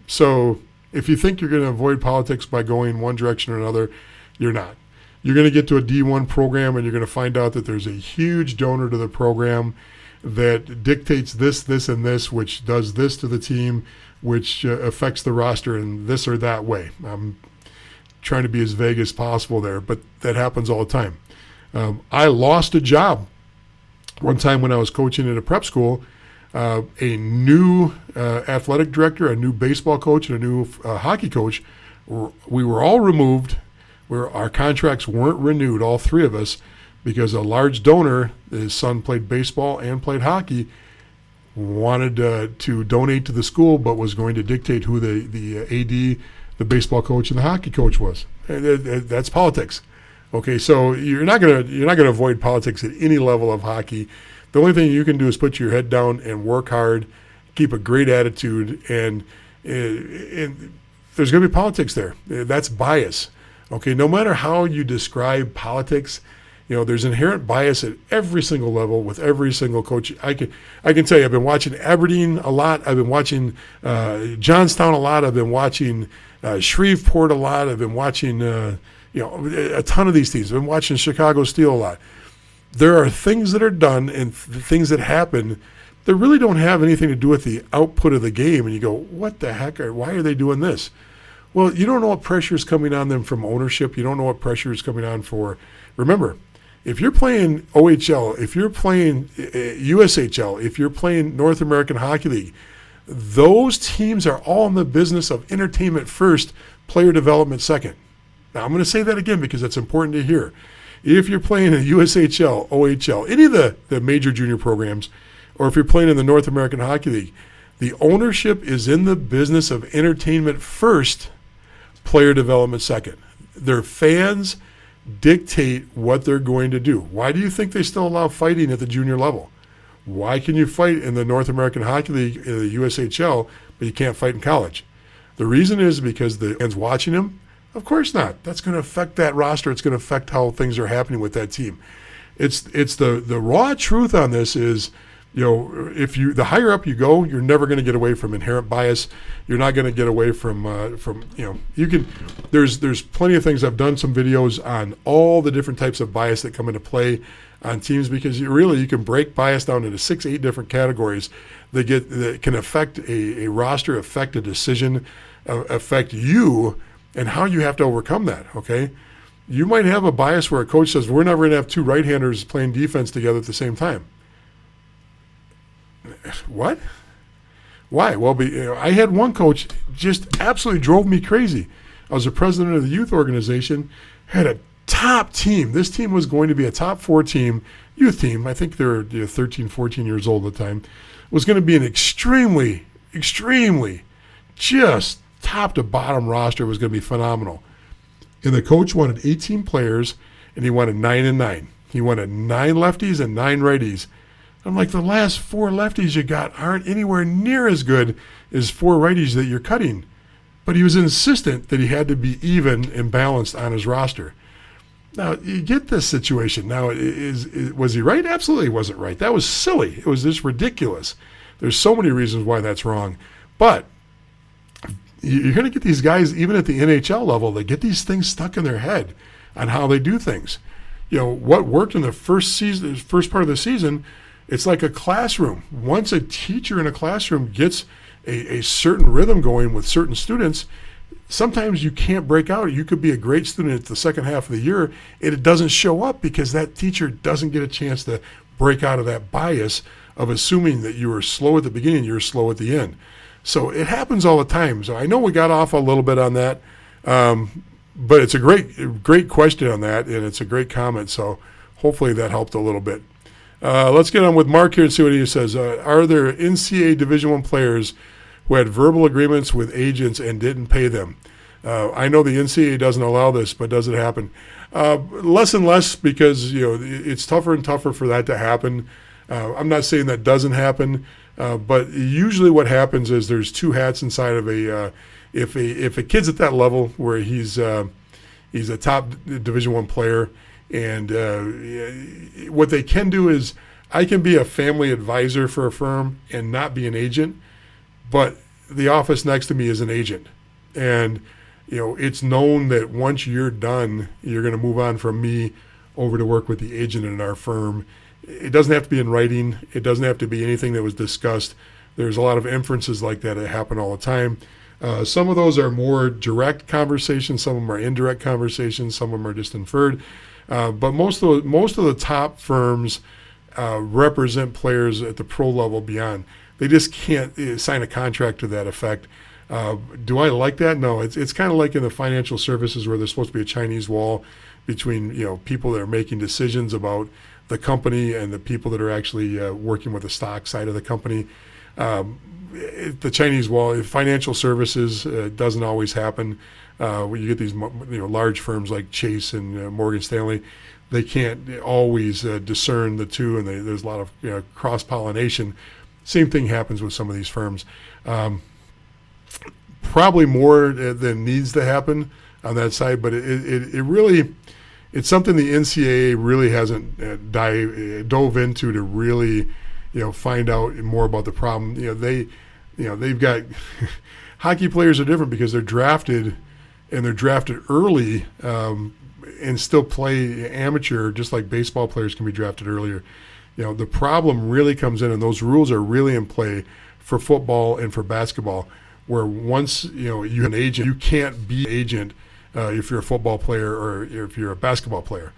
So if you think you're going to avoid politics by going one direction or another, you're not. You're going to get to a D1 program and you're going to find out that there's a huge donor to the program that dictates this, and this, which does this to the team, which affects the roster in this or that way. I'm trying to be as vague as possible there, but that happens all the time. I lost a job one time when I was coaching at a prep school. A new athletic director, a new baseball coach, and a new hockey coach, we were all removed. Our contracts weren't renewed, all 3 of us, because a large donor, his son played baseball and played hockey, wanted to donate to the school, but was going to dictate who the AD, the baseball coach, and the hockey coach was. That's politics. Okay, so you're not gonna avoid politics at any level of hockey. The only thing you can do is put your head down and work hard, keep a great attitude, and there's going to be politics there. That's bias. Okay, no matter how you describe politics, there's inherent bias at every single level with every single coach. I can tell you, I've been watching Aberdeen a lot. I've been watching Johnstown a lot. I've been watching Shreveport a lot. I've been watching a ton of these teams. I've been watching Chicago Steel a lot. There are things that are done and things that happen that really don't have anything to do with the output of the game. And you go, what the heck? Why are they doing this? Well, you don't know what pressure is coming on them from ownership. You don't know what pressure is coming on for. Remember, if you're playing OHL, if you're playing USHL, if you're playing North American Hockey League, those teams are all in the business of entertainment first, player development second. Now, I'm going to say that again because that's important to hear. If you're playing in USHL, OHL, any of the major junior programs, or if you're playing in the North American Hockey League, the ownership is in the business of entertainment first, player development second. Their fans dictate what they're going to do. Why do you think they still allow fighting at the junior level? Why can you fight in the North American Hockey League, in the USHL, but you can't fight in college? The reason is because the fans watching them. Of course not. That's going to affect that roster. It's going to affect how things are happening with that team. It's the raw truth on this is, if the higher up you go, you're never going to get away from inherent bias. You're not going to get away from you can. There's plenty of things. I've done some videos on all the different types of bias that come into play on teams because you can break bias down into 6-8 different categories that can affect a roster, affect a decision, affect you, and how you have to overcome that. Okay, you might have a bias where a coach says we're never going to have two right-handers playing defense together at the same time. What? Why? Well, I had one coach just absolutely drove me crazy. I was the president of the youth organization, had a top team. This team was going to be a top 4 team, youth team. I think they were 13, 14 years old at the time. It was going to be an extremely, just top to bottom roster. It was going to be phenomenal. And the coach wanted 18 players, and he wanted 9 and 9. He wanted 9 lefties and 9 righties. I'm like, the last 4 lefties you got aren't anywhere near as good as 4 righties that you're cutting. But he was insistent that he had to be even and balanced on his roster. Now, you get this situation. Now, was he right? Absolutely he wasn't right. That was silly. It was just ridiculous. There's so many reasons why that's wrong. But you're going to get these guys, even at the NHL level, that get these things stuck in their head on how they do things. What worked in the first part of the season, it's like a classroom. Once a teacher in a classroom gets a certain rhythm going with certain students, sometimes you can't break out. You could be a great student at the second half of the year, and it doesn't show up because that teacher doesn't get a chance to break out of that bias of assuming that you were slow at the beginning, you're slow at the end. So it happens all the time. So I know we got off a little bit on that, but it's a great question on that, and it's a great comment. So hopefully that helped a little bit. Let's get on with Mark here and see what he says. Are there NCAA Division I players who had verbal agreements with agents and didn't pay them? I know the NCAA doesn't allow this, but does it happen? Less and less because it's tougher and tougher for that to happen. I'm not saying that doesn't happen, but usually what happens is there's 2 hats inside of if a kid's at that level where he's a top Division I player. And what they can do is I can be a family advisor for a firm and not be an agent, but the office next to me is an agent. And, it's known that once you're done, you're going to move on from me over to work with the agent in our firm. It doesn't have to be in writing. It doesn't have to be anything that was discussed. There's a lot of inferences like that happen all the time. Some of those are more direct conversations. Some of them are indirect conversations. Some of them are just inferred. But most of the top firms represent players at the pro level beyond. They just can't sign a contract to that effect. Do I like that? No. It's kind of like in the financial services where there's supposed to be a Chinese wall between people that are making decisions about the company and the people that are actually working with the stock side of the company. The Chinese wall, financial services doesn't always happen. When you get these large firms like Chase and Morgan Stanley, they can't always discern the two, and there's a lot of cross-pollination. Same thing happens with some of these firms. Probably more than needs to happen on that side, but it really, it's something the NCAA really hasn't dove into to really find out more about the problem. They've got hockey players are different because they're drafted. And they're drafted early and still play amateur, just like baseball players can be drafted earlier. The problem really comes in, and those rules are really in play for football and for basketball. where once you have an agent, you can't be an agent if you're a football player or if you're a basketball player.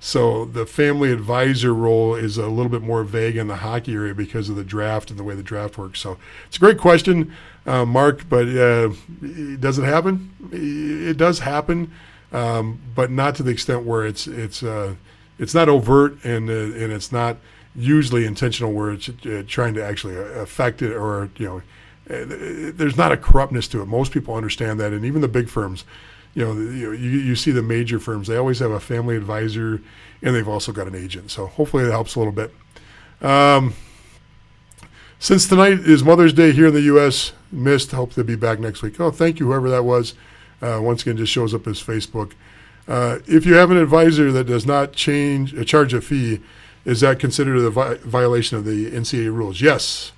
So the family advisor role is a little bit more vague in the hockey area because of the draft and the way the draft works. So it's a great question, Mark, but does it happen? It does happen, but not to the extent where it's not overt and it's not usually intentional where it's trying to actually affect it, or there's not a corruptness to it. Most people understand that, and even the big firms. You see the major firms, they always have a family advisor, and they've also got an agent. So hopefully that helps a little bit. Since tonight is Mother's Day here in the U.S., missed, hope to be back next week. Oh, thank you, whoever that was. Once again, just shows up as Facebook. If you have an advisor that does not charge a fee, is that considered a violation of the NCAA rules? Yes.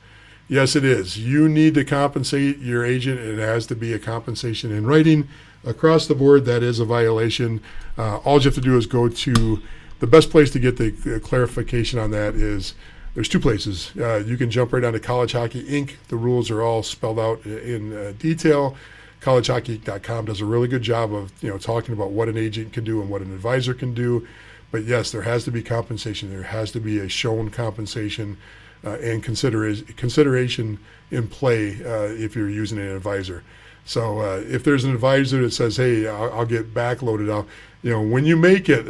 Yes, it is. You need to compensate your agent, and it has to be a compensation in writing. Across the board, that is a violation. All you have to do is go to the best place to get the clarification on that is there's two places. You can jump right onto College Hockey Inc. The rules are all spelled out in detail. CollegeHockey.com does a really good job of talking about what an agent can do and what an advisor can do. But yes, there has to be compensation. There has to be a shown compensation and consideration in play if you're using an advisor. So if there's an advisor that says, "Hey, I'll get backloaded. When you make it,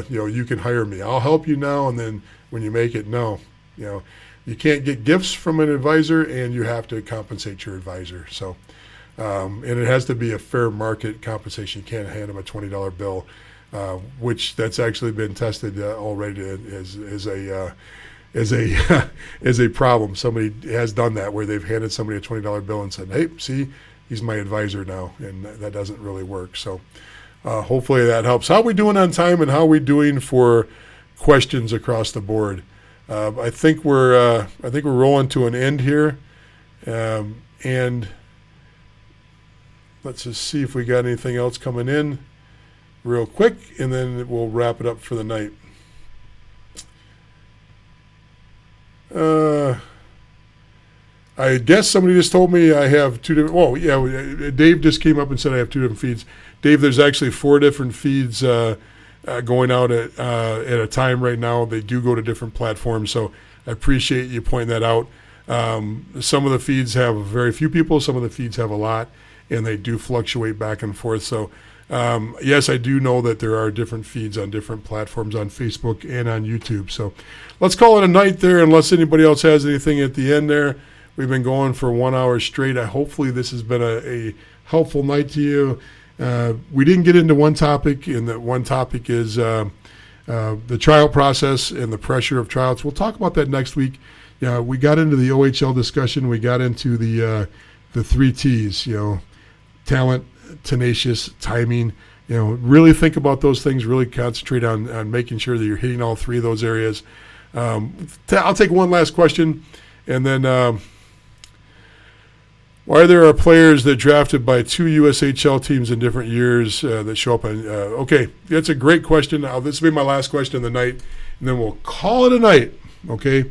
you can hire me. I'll help you now, and then when you make it, no, you can't get gifts from an advisor, and you have to compensate your advisor. So, and it has to be a fair market compensation. You can't hand them a $20 bill, which that's actually been tested already as a problem. Somebody has done that where they've handed somebody a $20 bill and said, "Hey, see, he's my advisor now," and that doesn't really work. So hopefully that helps. How are we doing on time, and how are we doing for questions across the board? I think we're rolling to an end here, and let's just see if we got anything else coming in real quick, and then we'll wrap it up for the night. I guess somebody just told me I have two different. Oh, yeah, Dave just came up and said I have two different feeds. Dave, there's actually 4 different feeds going out at a time right now. They do go to different platforms, so I appreciate you pointing that out. Some of the feeds have very few people, some of the feeds have a lot, and they do fluctuate back and forth. So, yes, I do know that there are different feeds on different platforms on Facebook and on YouTube. So let's call it a night there, unless anybody else has anything at the end there. We've been going for 1 hour straight. Hopefully this has been a helpful night to you. We didn't get into one topic, and that one topic is the trial process and the pressure of tryouts. We'll talk about that next week. We got into the OHL discussion. We got into the 3 T's, talent, tenacious, timing. Really think about those things. Really concentrate on making sure that you're hitting all 3 of those areas. I'll take one last question, and then why there are players that drafted by 2 USHL teams in different years that show up on. Okay, that's a great question. This will be my last question of the night, and then we'll call it a night. Okay,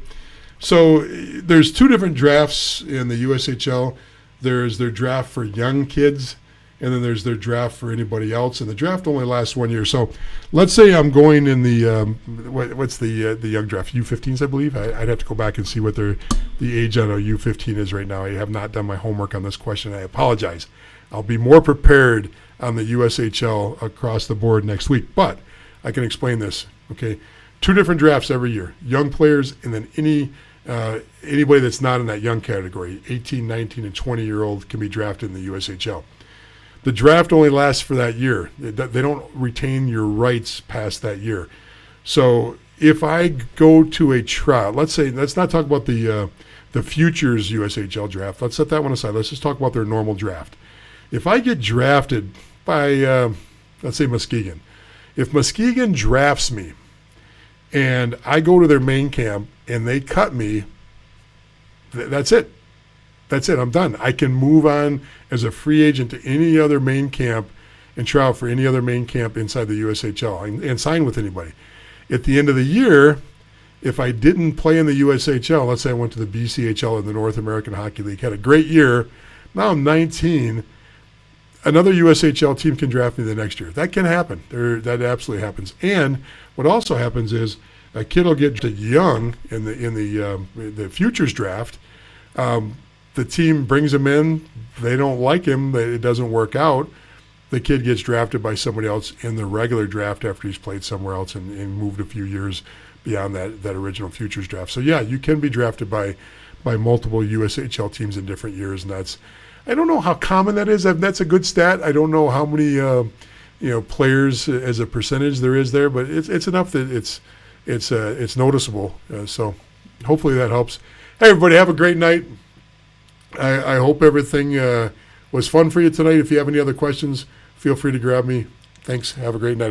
so there's 2 different drafts in the USHL. There's their draft for young kids, and then there's their draft for anybody else. And the draft only lasts 1 year. So let's say I'm going in the what's the young draft, U15s, I believe. I'd have to go back and see what the age on a U15 is right now. I have not done my homework on this question. I apologize. I'll be more prepared on the USHL across the board next week, but I can explain this. Okay, 2 different drafts every year, young players, and then anybody that's not in that young category, 18, 19, and 20-year-old can be drafted in the USHL. The draft only lasts for that year. They don't retain your rights past that year. So if I go to a trial, let's not talk about the Futures USHL draft. Let's set that one aside. Let's just talk about their normal draft. If I get drafted by, let's say Muskegon, if Muskegon drafts me and I go to their main camp and they cut me, that's it. That's it. I'm done. I can move on as a free agent to any other main camp and try out for any other main camp inside the USHL and sign with anybody. At the end of the year, if I didn't play in the USHL, let's say I went to the BCHL or the North American Hockey League, had a great year, now I'm 19. Another USHL team can draft me the next year. That can happen. That absolutely happens. And what also happens is a kid will get young in the futures draft. The team brings him in. They don't like him. It doesn't work out. The kid gets drafted by somebody else in the regular draft after he's played somewhere else and moved a few years beyond that original futures draft. So yeah, you can be drafted by multiple USHL teams in different years, and I don't know how common that is. That's a good stat. I don't know how many players as a percentage there is there, but it's enough that it's noticeable. So hopefully that helps. Hey everybody, have a great night. I hope everything was fun for you tonight. If you have any other questions, feel free to grab me. Thanks. Have a great night, everybody.